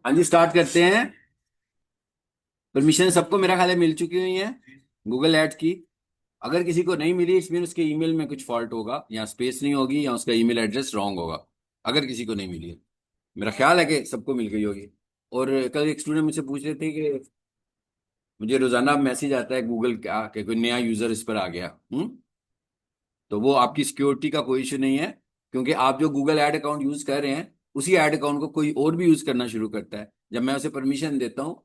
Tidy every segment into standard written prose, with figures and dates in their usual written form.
हाँ जी, स्टार्ट करते हैं। परमिशन सबको मेरा ख्याल है मिल चुकी हुई है गूगल एड्स की। अगर किसी को नहीं मिली इसमें उसके ईमेल में कुछ फॉल्ट होगा, या स्पेस नहीं होगी, या उसका ईमेल एड्रेस रॉन्ग होगा। अगर किसी को नहीं मिली है, मेरा ख्याल है कि सबको मिल गई होगी। और कल एक स्टूडेंट मुझसे पूछ रहे थे कि मुझे रोजाना मैसेज आता है गूगल का कि कोई नया यूजर इस पर आ गया। तो वो आपकी सिक्योरिटी का कोई इशू नहीं है, क्योंकि आप जो गूगल ऐड अकाउंट यूज कर रहे हैं उसी ऐड अकाउंट को कोई और भी यूज करना शुरू करता है। जब मैं उसे परमिशन देता हूँ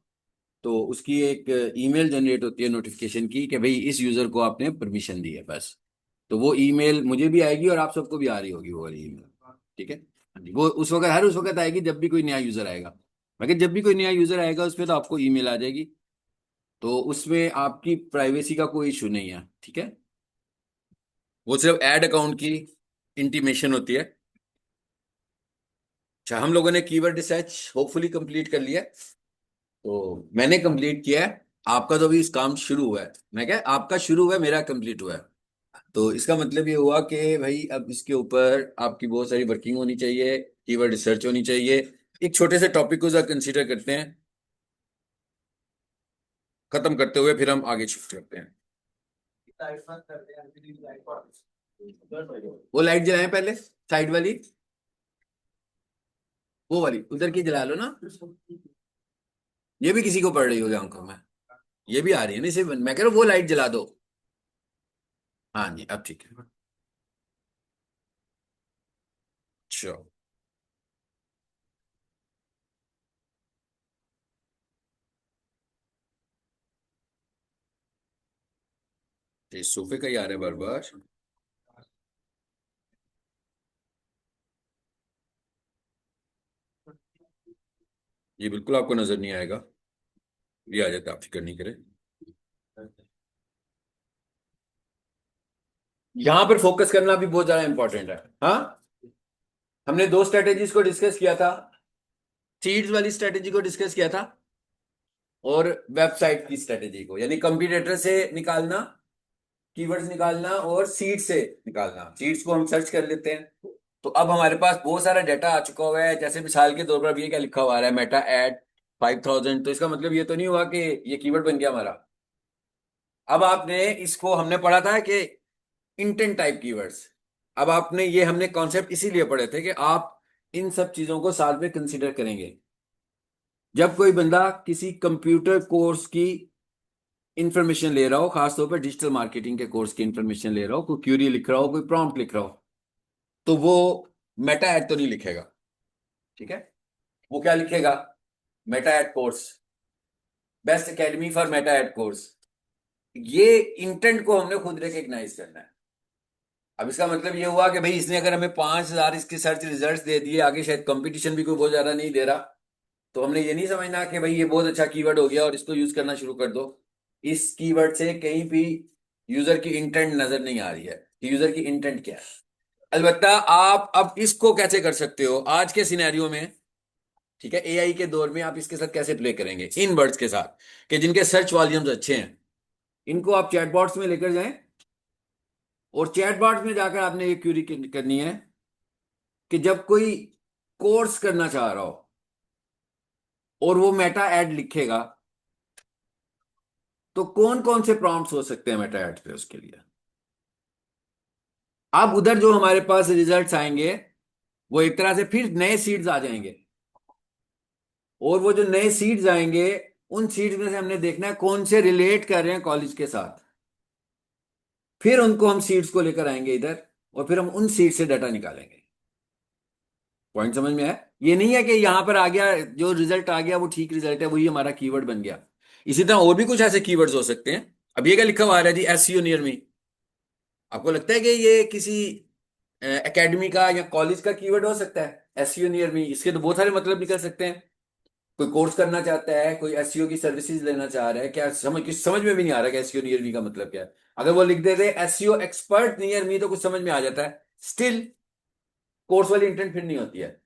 तो उसकी एक ईमेल जनरेट होती है नोटिफिकेशन की कि भाई इस यूजर को आपने परमिशन दी है, बस। तो वो ईमेल मुझे भी आएगी और आप सबको भी आ रही होगी वो वाली ईमेल। ठीक है। हाँ जी, वो उस वक्त आएगी जब भी कोई नया यूजर आएगा। मगर जब भी कोई नया यूजर आएगा उस पर तो आपको ईमेल आ जाएगी। तो उसमें आपकी प्राइवेसी का कोई इशू नहीं है। ठीक है। वो सिर्फ ऐड अकाउंट की इंटीमेशन होती है। अच्छा, हम लोगों ने कीवर्ड रिसर्च होपफुली कंप्लीट कर लिया है। तो मैंने कंप्लीट किया है। आपका तो अभी इस काम शुरू हुआ है। मैं क्या, आपका शुरू हुआ है, मेरा कंप्लीट हुआ है। तो इसका मतलब ये हुआ कि भाई अब इसके ऊपर आपकी बहुत सारी वर्किंग होनी चाहिए, कीवर्ड रिसर्च होनी चाहिए। एक छोटे से टॉपिक को जरा कंसीडर करते हैं, खत्म करते हुए फिर हम आगे शिफ्ट करते हैं। वो लाइट जलाएं पहले, साइड वाली, वो वाली उधर की जला लो ना। ये भी किसी को पड़ रही होगी आंखों में। ये भी आ रही है ना, सिर्फ मैं कह रहा हूँ वो लाइट जला दो। हाँ जी, अब ठीक है। अच्छा, ये सोफे का ही आ रहा है बार बार। ये बिल्कुल आपको नजर नहीं आएगा, ये आ जाता है, आप फिक्र नहीं करें। यहां पर फोकस करना भी बहुत ज्यादा इंपॉर्टेंट है। हाँ, हमने दो स्ट्रेटेजीज को डिस्कस किया था। सीड्स वाली स्ट्रेटेजी को डिस्कस किया था, और वेबसाइट की स्ट्रेटेजी को, यानी कंपटीटर से निकालना, कीवर्ड्स निकालना, और सीड से निकालना। सीड्स को हम सर्च कर लेते हैं। तो अब हमारे पास बहुत सारा डाटा आ चुका हुआ है। जैसे मिसाल के तौर पर अब ये क्या लिखा हुआ आ रहा है, मेटा एड 5000। तो इसका मतलब ये तो नहीं हुआ कि ये कीवर्ड बन गया हमारा। अब आपने इसको, हमने पढ़ा था कि इंटेंट टाइप कीवर्ड्स। अब आपने ये हमने कॉन्सेप्ट इसीलिए पढ़े थे कि आप इन सब चीजों को साथ में कंसीडर करेंगे। जब कोई बंदा किसी कंप्यूटर कोर्स की इंफॉर्मेशन ले रहा हो, खासतौर पर डिजिटल मार्केटिंग के कोर्स की इंफॉर्मेशन ले रहा हो, कोई क्यूरी लिख रहा हो, कोई प्रॉम्प्ट लिख रहा हो, तो वो मेटा एड तो नहीं लिखेगा। ठीक है, वो क्या लिखेगा? Meta ad course, best academy for meta ad course. ये इंटेंट को हमने खुद रिकग्नाइज करना है। अब इसका मतलब ये हुआ कि भाई इसने अगर हमें 5,000 इसके सर्च रिजल्ट्स दे दिए, आगे शायद कंपटीशन भी कोई बहुत ज्यादा नहीं दे रहा, तो हमने ये नहीं समझना कि भाई ये बहुत अच्छा कीवर्ड हो गया और इसको यूज करना शुरू कर दो। इस कीवर्ड से कहीं भी यूजर की इंटेंट नजर नहीं आ रही है कि यूजर की इंटेंट क्या है। अलबत्ता आप अब इसको कैसे कर सकते हो आज के सिनेरियो में, ठीक है, एआई के दौर में आप इसके साथ कैसे प्ले करेंगे इन वर्ड्स के साथ कि जिनके सर्च वॉल्यूम्स अच्छे हैं, इनको आप चैटबॉट्स में लेकर जाएं और चैटबॉट्स में जाकर आपने ये क्यूरी करनी है कि जब कोई कोर्स करना चाह रहा हो और वो मेटा एड लिखेगा, तो कौन कौन से प्रॉम्प्ट्स हो सकते हैं मेटा एड पे उसके लिए। अब उधर जो हमारे पास रिजल्ट्स आएंगे वो एक तरह से फिर नए सीड्स आ जाएंगे, और वो जो नए सीड्स आएंगे उन सीड्स में से हमने देखना है कौन से रिलेट कर रहे हैं कॉलेज के साथ। फिर उनको हम सीड्स को लेकर आएंगे इधर और फिर हम उन सीड से डाटा निकालेंगे। पॉइंट समझ में है? ये नहीं है कि यहां पर आ गया जो रिजल्ट आ गया वो ठीक रिजल्ट है, वही हमारा कीवर्ड बन गया। इसी तरह और भी कुछ ऐसे कीवर्ड्स हो सकते हैं। अब ये क्या लिखा हुआ आ रहा है जी, एसईओ नियर मी। आपको लगता है कि ये किसी एकेडमी का या कॉलेज का कीवर्ड हो सकता है? एसईओ नियर मी, इसके तो बहुत सारे मतलब निकल सकते हैं। कोई कोर्स करना चाहता है, कोई एसईओ की सर्विसेज लेना चाह रहा है, क्या समझ में भी नहीं आ रहा कि एसईओ नियर मी का मतलब क्या है। अगर वो लिख देते एसईओ एक्सपर्ट नियर मी तो कुछ समझ में आ जाता है, स्टिल कोर्स वाली इंटेंट फिर नहीं होती है।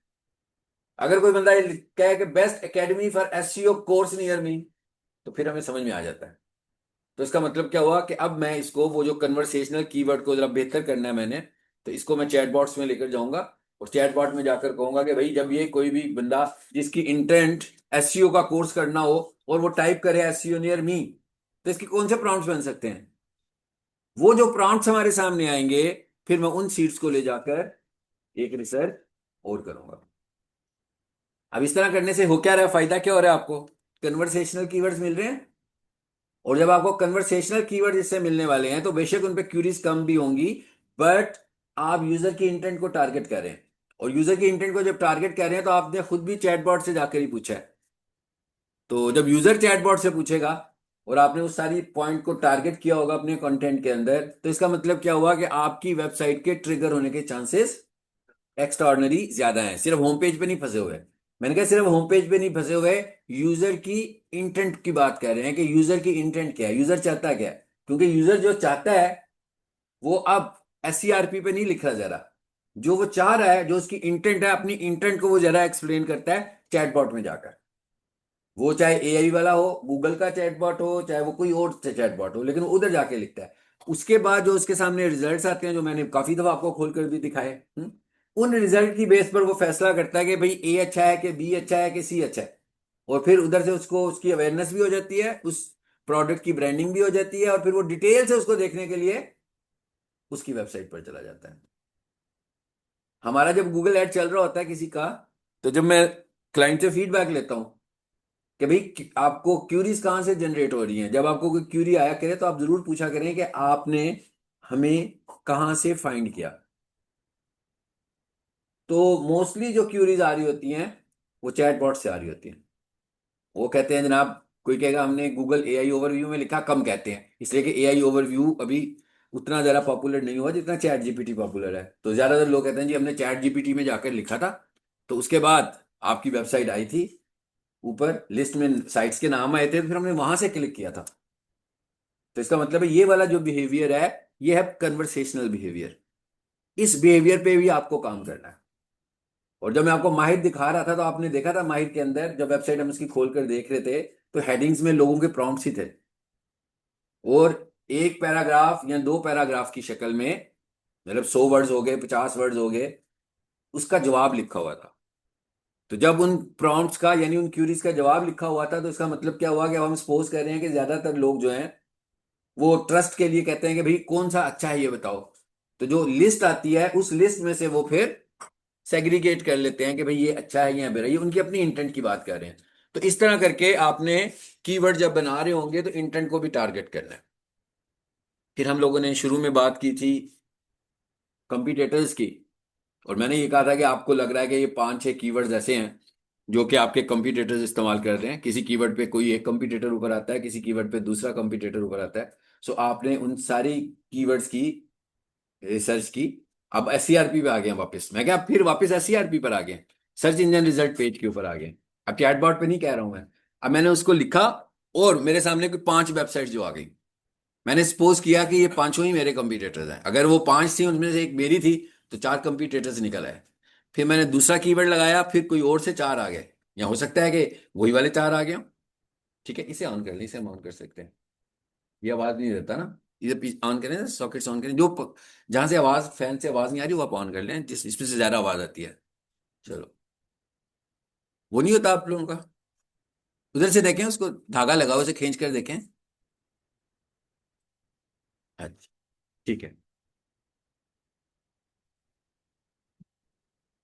अगर कोई बंदा ये कहे कि best academy for SEO course near me, तो फिर हमें समझ में आ जाता है। तो इसका मतलब क्या हुआ कि अब मैं इसको वो जो कन्वर्सेशनल कीवर्ड को जरा बेहतर करना है मैंने, तो इसको मैं चैटबॉट्स में लेकर जाऊंगा और चैटबॉट में जाकर कहूंगा कि भाई जब ये कोई भी बंदा जिसकी इंटेंट एसईओ का कोर्स करना हो और वो टाइप करे एसईओ नियर मी, तो इसके कौन से प्रॉम्प्ट्स बन सकते हैं। वो जो प्रॉम्प्ट्स हमारे सामने आएंगे, फिर मैं उन सीट्स को ले जाकर एक रिसर्च और करूंगा। अब इस तरह करने से हो क्या रहा है, फायदा क्या हो रहा है आपको? कन्वर्सेशनल कीवर्ड्स मिल रहे हैं, और जब आपको कन्वर्सेशनल कीवर्ड इससे मिलने वाले हैं तो बेशक उन पे क्यूरीज कम भी होंगी, बट आप यूजर की इंटेंट को टारगेट कर रहे हैं। और यूजर की इंटेंट को जब टारगेट कर रहे हैं तो आपने खुद भी चैटबॉट से जाकर ही पूछा है। तो जब यूजर चैटबॉट से पूछेगा और आपने उस सारी पॉइंट को टारगेट किया होगा अपने कंटेंट के अंदर, तो इसका मतलब क्या हुआ कि आपकी वेबसाइट के ट्रिगर होने के चांसेस एक्स्ट्राऑर्डिनरी ज्यादा है। सिर्फ होम पेज पे नहीं फंसे हुए। मैंने कहा सिर्फ होम पेज पे नहीं फंसे हुए, यूजर की इंटेंट की बात कर रहे हैं कि यूजर की इंटेंट क्या है, यूजर चाहता क्या है। क्योंकि यूजर जो चाहता है वो अब एससीआरपी पे नहीं लिख रहा जरा, जो वो चाह रहा है, जो उसकी इंटेंट है, अपनी इंटेंट को वो जरा एक्सप्लेन करता है चैटबॉट में जाकर। वो चाहे एआई वाला हो, गूगल का चैटबॉट हो, चाहे वो कोई और चैटबॉट हो, लेकिन वो उधर जाके लिखता है। उसके बाद जो उसके सामने रिजल्ट्स आते हैं, जो मैंने काफी दफा आपको खोलकर भी दिखाए, उन रिजल्ट की बेस पर वो फैसला करता है कि भाई ए अच्छा है कि बी अच्छा है कि सी अच्छा है। और फिर उधर से उसको उसकी अवेयरनेस भी हो जाती है, उस प्रोडक्ट की ब्रांडिंग भी हो जाती है, और फिर वो डिटेल से उसको देखने के लिए उसकी वेबसाइट पर चला जाता है। हमारा जब गूगल ऐड चल रहा होता है किसी का, तो जब मैं क्लाइंट से फीडबैक लेता हूँ कि भाई आपको क्यूरीज कहाँ से जनरेट हो रही हैं, जब आपको कोई क्यूरी आया करे तो आप जरूर पूछा करें कि आपने हमें कहाँ से फाइंड किया। तो मोस्टली जो क्यूरीज आ रही होती हैं वो चैटबॉट से आ रही होती हैं। वो कहते हैं जनाब, कोई कहेगा हमने गूगल एआई ओवरव्यू में लिखा, कम कहते हैं इसलिए कि एआई ओवरव्यू अभी उतना ज़्यादा पॉपुलर नहीं हुआ जितना चैट जीपीटी पॉपुलर है। तो ज़्यादातर लोग कहते हैं जी हमने चैट जीपीटी में जाकर लिखा था, तो उसके बाद आपकी वेबसाइट आई थी, ऊपर लिस्ट में साइट्स के नाम आए थे, तो फिर हमने वहां से क्लिक किया था। तो इसका मतलब है ये वाला जो बिहेवियर है, ये है कन्वर्सेशनल बिहेवियर। इस बिहेवियर पे भी आपको काम करना है। और जब मैं आपको माहिर दिखा रहा था तो आपने देखा था माहिर के अंदर जब वेबसाइट हम उसकी खोल कर देख रहे थे, तो हेडिंग्स में लोगों के प्रॉम्प्ट्स ही थे, और एक पैराग्राफ या दो पैराग्राफ की शक्ल में, मतलब 100 वर्ड्स हो गए, 50 वर्ड्स हो गए, उसका जवाब लिखा हुआ था। तो जब उन प्रॉम्प्ट्स का यानी उन क्यूरीज का जवाब लिखा हुआ था, तो इसका मतलब क्या हुआ कि अब हम सपोज कर रहे हैं कि ज्यादातर लोग जो हैं वो ट्रस्ट के लिए कहते हैं कि भाई कौन सा अच्छा है ये बताओ। तो जो लिस्ट आती है उस लिस्ट में से वो फिर सेग्रीगेट कर लेते हैं कि भाई ये अच्छा है या बुरा, ये उनकी अपनी इंटेंट की बात कर रहे हैं। तो इस तरह करके आपने कीवर्ड जब बना रहे होंगे तो इंटेंट को भी टारगेट करना है। फिर हम लोगों ने शुरू में बात की थी कंपटीटर्स की, और मैंने ये कहा था कि आपको लग रहा है कि ये 5-6 कीवर्ड्स ऐसे हैं जो कि आपके कंपटीटर्स इस्तेमाल कर रहे हैं। किसी कीवर्ड पे कोई एक कंपटीटर ऊपर आता है, किसी कीवर्ड पे दूसरा कंपटीटर ऊपर आता है। सो आपने उन सारी कीवर्ड्स की रिसर्च की। अब एससीआरपी पे आ गए हैं वापस, मैं क्या फिर वापस एससीआरपी पर आ गए, सर्च इंजन रिजल्ट पेज के ऊपर आ गए। अब चैटबॉट पे नहीं कह रहा हूं मैं। अब मैंने उसको लिखा और मेरे सामने कोई 5 वेबसाइट जो आ गई। मैंने सपोज किया कि ये पांचों ही मेरे कंपटीटर्स हैं। अगर वो 5 थी उनमें से एक मेरी थी तो 4 कंपटीटर्स निकल आए। फिर मैंने दूसरा कीवर्ड लगाया, फिर कोई और से 4 आ गए, या हो सकता है कि वही वाले 4 आ गए हों। ठीक है, इसे ऑन कर लें, इसे हम ऑन कर सकते हैं। ये आवाज नहीं देता ना, इसे ऑन करें, सॉकेट्स ऑन करें, जहां से आवाज, फैन से आवाज नहीं आ रही वो आप ऑन कर लें, जिस इसमें से ज्यादा आवाज आती है। चलो, वो नहीं होता आप लोगों का? उधर से देखें, उसको धागा लगाओ, उसे खींच कर देखें। अच्छा, ठीक है।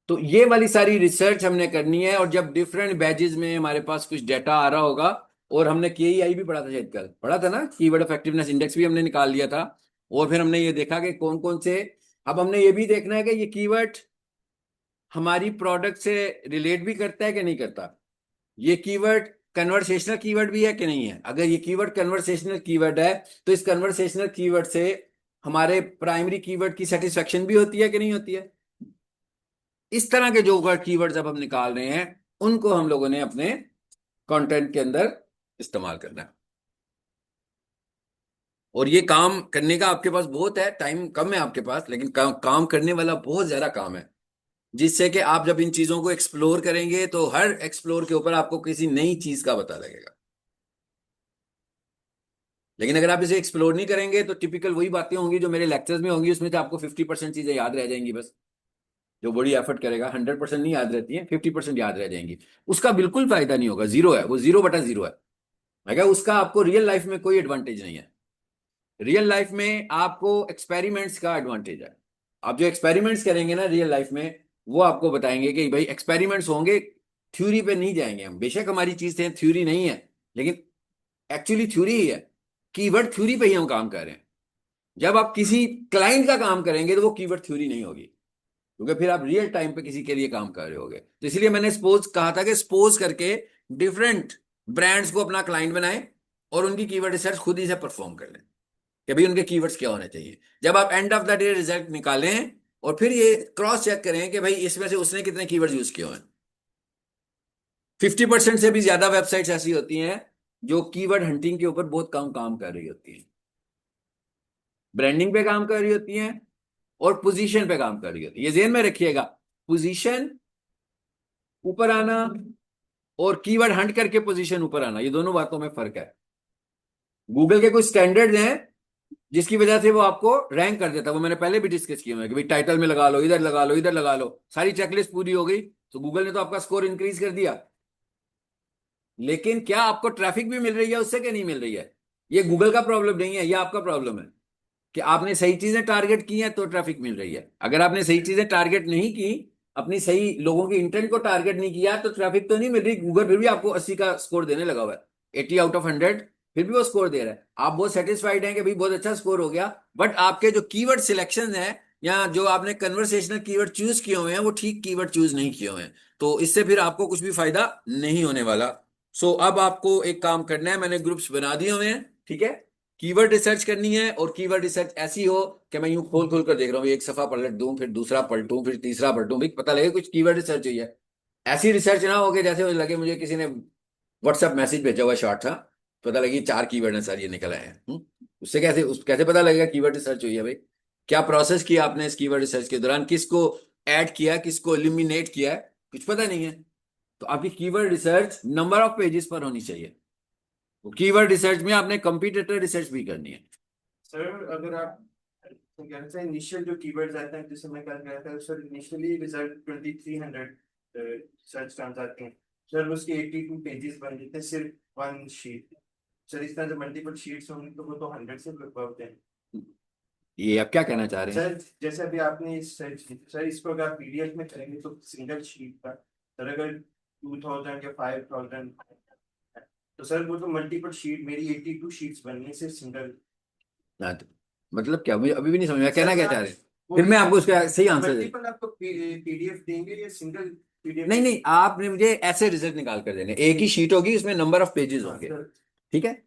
तो ये वाली सारी रिसर्च हमने करनी है, और जब डिफरेंट बैचेस में हमारे पास कुछ डेटा आ रहा होगा, और हमने केईआई भी पढ़ा था, शायद कल पढ़ा था ना, कीवर्ड इफेक्टिवनेस इंडेक्स भी हमने निकाल लिया था। और फिर हमने ये देखा कि कौन कौन से, अब हमने ये भी देखना है कि ये कीवर्ड हमारी प्रोडक्ट से रिलेट भी करता है कि नहीं करता। ये कीवर्ड कन्वर्सेशनल कीवर्ड भी है कि नहीं है। अगर ये कीवर्ड कन्वर्सेशनल कीवर्ड है तो इस कन्वर्सेशनल कीवर्ड से हमारे प्राइमरी कीवर्ड की सेटिस्फेक्शन भी होती है कि नहीं होती है। इस तरह के जो वर्ड कीवर्ड्स अब हम निकाल रहे हैं, उनको हम लोगों ने अपने कंटेंट के अंदर इस्तेमाल करना है। और ये काम करने का आपके पास बहुत है, टाइम कम है आपके पास, लेकिन काम करने वाला बहुत ज्यादा काम है। जिससे कि आप जब इन चीजों को एक्सप्लोर करेंगे तो हर एक्सप्लोर के ऊपर आपको किसी नई चीज का पता लगेगा। लेकिन अगर आप इसे एक्सप्लोर नहीं करेंगे तो टिपिकल वही बातें होंगी जो मेरे लेक्चर्स में होंगी, उसमें से आपको 50% चीजें याद रह जाएंगी बस। जो बड़ी एफर्ट करेगा 100% नहीं याद रहती है, 50% याद रह जाएंगी। उसका बिल्कुल फायदा नहीं होगा, जीरो है वो, 0/0 है। मैं उसका आपको रियल लाइफ में कोई एडवांटेज नहीं है। रियल लाइफ में आपको एक्सपेरिमेंट्स का एडवांटेज है। आप जो एक्सपेरिमेंट्स करेंगे ना रियल लाइफ में, वो आपको बताएंगे कि भाई एक्सपेरिमेंट्स होंगे, थ्योरी पे नहीं जाएंगे हम। बेशक हमारी चीज है थ्योरी नहीं है, लेकिन एक्चुअली थ्योरी ही है। कीवर्ड थ्योरी पे ही हम काम कर रहे हैं। जब आप किसी क्लाइंट का काम करेंगे तो वो कीवर्ड थ्योरी नहीं होगी, क्योंकि फिर आप रियल टाइम पे किसी के लिए काम कर रहे होगे। तो इसलिए मैंने सपोज कहा था कि सपोज करके डिफरेंट ब्रांड्स को अपना क्लाइंट बनाएं और उनकी कीवर्ड रिसर्च खुद ही से परफॉर्म कर लें कि भाई उनके कीवर्ड्स क्या होने चाहिए। जब आप end of the day result निकालें और फिर ये क्रॉस चेक करें कि भाई इसमें से उसने कितने कीवर्ड यूज किए हैं। 50% से भी ज्यादा वेबसाइट्स ऐसी होती हैं जो कीवर्ड हंटिंग के ऊपर बहुत कम काम कर रही होती हैं, ब्रांडिंग पे काम कर रही होती हैं, और पोजीशन पे काम कर रही होती है। ये ध्यान में रखिएगा, पोजीशन ऊपर आना और कीवर्ड हंट करके पोजीशन ऊपर आना, ये दोनों बातों में फर्क है। गूगल के कुछ स्टैंडर्ड्स हैं जिसकी वजह से वो आपको रैंक कर देता है। वो मैंने पहले भी डिस्कस किया है कि भाई टाइटल में लगा लो, इधर लगा लो, इधर लगा लो, सारी चेकलिस्ट पूरी हो गई तो गूगल ने तो आपका स्कोर इंक्रीज कर दिया। लेकिन क्या आपको ट्रैफिक भी मिल रही है उससे, क्या नहीं मिल रही है? ये गूगल का प्रॉब्लम नहीं है, ये आपका प्रॉब्लम है कि आपने सही चीजें टारगेट की हैं तो ट्रैफिक मिल रही है। अगर आपने सही चीजें टारगेट नहीं की, अपनी सही लोगों की इंटेंट को टारगेट नहीं किया, तो ट्रैफिक तो नहीं मिल रही। गूगल फिर भी आपको 80 का स्कोर देने लगा हुआ है, 80/100 फिर भी वो स्कोर दे रहा है। आप बहुत सेटिस्फाइड हैं कि भाई बहुत अच्छा स्कोर हो गया, बट आपके जो कीवर्ड सिलेक्शन है या जो आपने कन्वर्सेशनल कीवर्ड चूज किए हुए हैं वो ठीक कीवर्ड चूज नहीं किए हुए हैं, तो इससे फिर आपको कुछ भी फायदा नहीं होने वाला। सो अब आपको एक काम करना है, मैंने ग्रुप्स बना दिए हुए हैं, ठीक है। कीवर्ड रिसर्च करनी है, और कीवर्ड रिसर्च ऐसी हो कि मैं यूं खोल खोल कर देख रहा हूँ, एक सफा पलट दूं, फिर दूसरा पलटूं, फिर तीसरा पलटूं, भाई पता लगे कुछ कीवर्ड रिसर्च हुई है। ऐसी रिसर्च ना हो कि जैसे मुझे लगे मुझे किसी ने व्हाट्सएप मैसेज भेजा हुआ शॉर्ट था, पता लगी 4 कीवर्ड है सर ये निकल आए हैं। उससे कैसे पता लगेगा कीवर्ड रिसर्च हुई है भाई? क्या प्रोसेस किया आपने इस कीवर्ड रिसर्च के दौरान, किसको ऐड किया, किसको एलिमिनेट किया है, कुछ पता नहीं है। तो आपकी keyword research number of pages पर होनी चाहिए। तो कीवर्ड रिसर्च में आपने कंपटीटर रिसर्च भी करनी है। सर अगर आप तो क्या कहते हैं इनिशियल जो कीवर्ड्स आते हैं जैसे मैं कल गया था sir, initially result 2300 search terms आते हैं सर, उसके 82 पेजेस बन जाते हैं सिर्फ वन शीट। सर इस तरह जब मल्टीपल शीट्स होंगी तो वो तो 100 से ऊपर होते हैं। ये आप क्या कहना चाह रहे हैं? सर जैसे अभी आपने सर इसको अगर पीडीएफ में करेंगे तो सिंगल शीट का सर अगर 2000 या 5000, तो सर वो तो मल्टीपल शीट, मेरी 82 शीट्स बननी है सिर्फ सिंगल। हाँ, तो मतलब क्या, मुझे अभी भी नहीं समझ में कहना सर क्या चाह आप रहे हैं? वो फिर मैं आपको उसका सही आंसर दे। मल्टीपल आपको पीडीएफ देंगे या सिंगल पीडीएफ नहीं में? नहीं, आपने मुझे ऐसे रिजल्ट निकाल कर देने, एक ही शीट होगी, उसमें नंबर ऑफ पेजेस हाँ होंगे। सर, ठीक है।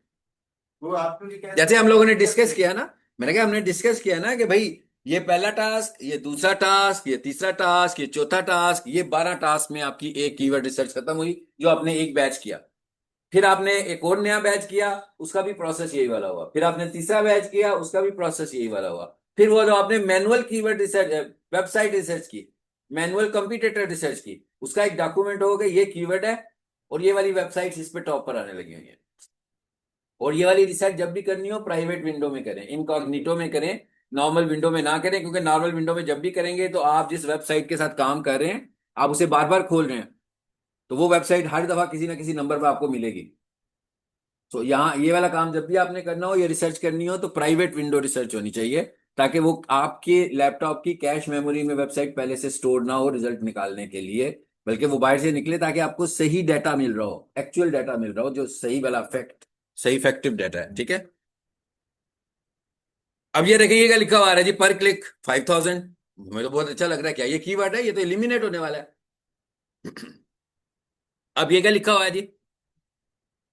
वो आपको भी कह जैसे सकते हम हैं लोगों और ने भी कर डिस्कस सकते किया हैं। ना, मैंने कहा हमने डिस्कस किया ना कि भाई ये पहला टास्क, ये दूसरा टास्क, ये तीसरा टास्क, ये चौथा टास्क, ये 12 टास्क में आपकी एक कीवर्ड रिसर्च खत्म हुई, जो आपने एक बैच किया। फिर आपने एक और नया बैच किया, उसका भी प्रोसेस यही वाला हुआ। फिर आपने तीसरा बैच किया, उसका भी प्रोसेस यही वाला हुआ। फिर वो जो आपने manual keyword research, website research की, मैनुअल कंपटीटर रिसर्च की, उसका एक डॉक्यूमेंट होगा, ये कीवर्ड है और ये वाली वेबसाइट इस पे टॉप पर आने लगी हुई है। और ये वाली रिसर्च जब भी करनी हो प्राइवेट विंडो में करें, इनकॉग्निटो में करें, नॉर्मल विंडो में ना करें, क्योंकि नॉर्मल विंडो में जब भी करेंगे तो आप जिस वेबसाइट के साथ काम कर रहे हैं, आप उसे बार बार खोल रहे हैं, तो वो वेबसाइट हर दफा किसी ना किसी नंबर पर आपको मिलेगी। तो यहाँ ये वाला काम जब भी आपने करना हो, ये रिसर्च करनी हो, तो प्राइवेट विंडो रिसर्च होनी चाहिए, ताकि वो आपके लैपटॉप की कैश मेमोरी में वेबसाइट पहले से स्टोर ना हो रिजल्ट निकालने के लिए, बल्कि वो बाहर से निकले, ताकि आपको सही डाटा मिल रहा हो, एक्चुअल डाटा मिल रहा हो, जो सही वाला फैक्ट, सही इफेक्टिव डाटा है। ठीक है। अब ये देखिए, ये क्या लिखा हुआ आ रहा है जी, पर क्लिक 5000। मुझे तो बहुत अच्छा लग रहा है, क्या ये कीवर्ड है? ये तो एलिमिनेट होने वाला है। अब ये क्या लिखा हुआ है जी,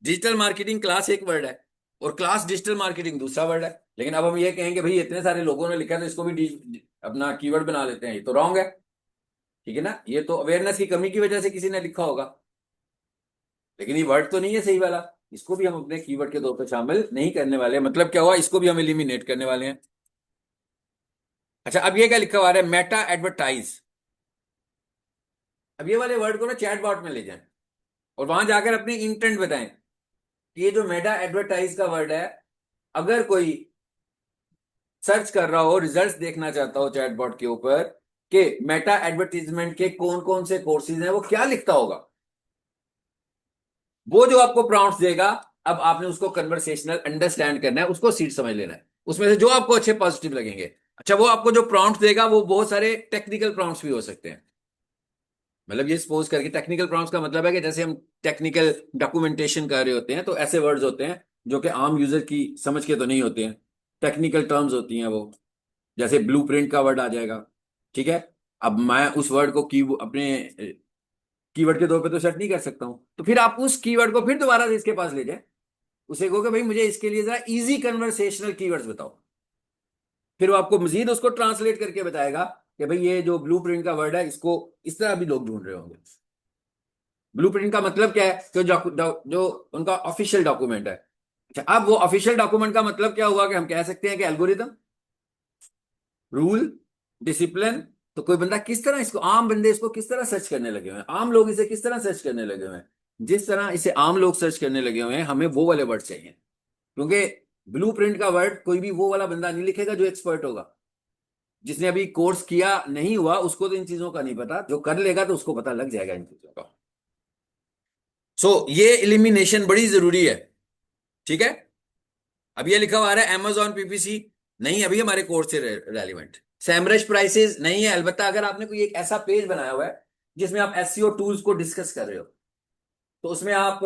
डिजिटल मार्केटिंग क्लास एक वर्ड है और क्लास डिजिटल मार्केटिंग दूसरा वर्ड है। लेकिन अब हम ये कहेंगे भाई इतने सारे लोगों ने लिखा है तो इसको भी अपना कीवर्ड बना लेते हैं, ये तो रॉन्ग है। ठीक है ना, ये तो अवेयरनेस की कमी की वजह से किसी ने लिखा होगा, लेकिन ये वर्ड तो नहीं है सही वाला। इसको भी हम अपने कीवर्ड के तौर पर शामिल नहीं करने वाले, मतलब क्या हुआ, इसको भी हम एलिमिनेट करने वाले हैं। अच्छा, अब ये क्या लिखा हुआ है, मेटा एडवर्टाइज। अब ये वाले वर्ड को ना चैट बॉट में ले जाएं और वहां जाकर अपनी इंटेंट बताएं कि ये जो मेटा एडवर्टाइज का वर्ड है, अगर कोई सर्च कर रहा हो, रिजल्ट्स देखना चाहता हो चैटबॉट के ऊपर कि मेटा एडवर्टीजमेंट के कौन कौन से कोर्सेज हैं, वो क्या लिखता होगा, वो जो आपको प्रॉम्प्ट्स देगा, अब आपने उसको कन्वर्सेशनल अंडरस्टैंड करना है, उसको सीट समझ लेना है, उसमें से जो आपको अच्छे पॉजिटिव लगेंगे। अच्छा, वो आपको जो प्रॉम्प्ट्स देगा वो बहुत सारे टेक्निकल प्रॉम्प्ट्स भी हो सकते हैं। मतलब ये सपोज करके, टेक्निकल प्रॉम्प्ट्स का मतलब है कि जैसे हम टेक्निकल डॉक्यूमेंटेशन कर रहे होते हैं, तो ऐसे वर्ड्स होते हैं जो कि आम यूजर की समझ के तो नहीं होते हैं, टेक्निकल टर्म्स होती हैं वो। जैसे ब्लूप्रिंट का वर्ड आ जाएगा। ठीक है। अब मैं उस वर्ड को की अपने कीवर्ड के तौर पे तो सेट नहीं कर सकता हूं, तो फिर आप उस कीवर्ड को फिर दोबारा से इसके पास ले जाए, उसे कहो कि भाई मुझे इसके लिए जरा इजी कन्वर्सेशनल कीवर्ड्स बताओ। फिर वो आपको मजीद उसको ट्रांसलेट करके बताएगा कि भाई ये जो ब्लूप्रिंट का वर्ड है, इसको इस तरह भी लोग ढूंढ रहे होंगे। ब्लूप्रिंट का मतलब क्या है, जो उनका ऑफिशियल डॉक्यूमेंट है। अच्छा, अब वो ऑफिशियल डॉक्यूमेंट का मतलब क्या हुआ, कि हम कह सकते हैं कि एल्गोरिदम, रूल, डिसिप्लिन। तो कोई बंदा किस तरह इसको, आम बंदे इसको किस तरह सर्च करने लगे हुए हैं, आम लोग इसे किस तरह सर्च करने लगे हुए हैं, जिस तरह इसे आम लोग सर्च करने लगे हुए हैं, हमें वो वाले वर्ड चाहिए। क्योंकि ब्लूप्रिंट का वर्ड कोई भी वो वाला बंदा नहीं लिखेगा जो एक्सपर्ट होगा। जिसने अभी कोर्स किया नहीं हुआ उसको तो इन चीजों का नहीं पता, जो कर लेगा तो उसको पता लग जाएगा इन चीजों का। ये एलिमिनेशन बड़ी जरूरी है। ठीक है। अब ये लिखा हुआ आ रहा है Amazon PPC, नहीं अभी हमारे कोर्स से रेलिवेंट। सैमरश प्राइसेस नहीं है, अलबत्ता अगर आपने कोई एक ऐसा पेज बनाया हुआ है जिसमें आप एसईओ टूल्स को डिस्कस कर रहे हो, तो उसमें आप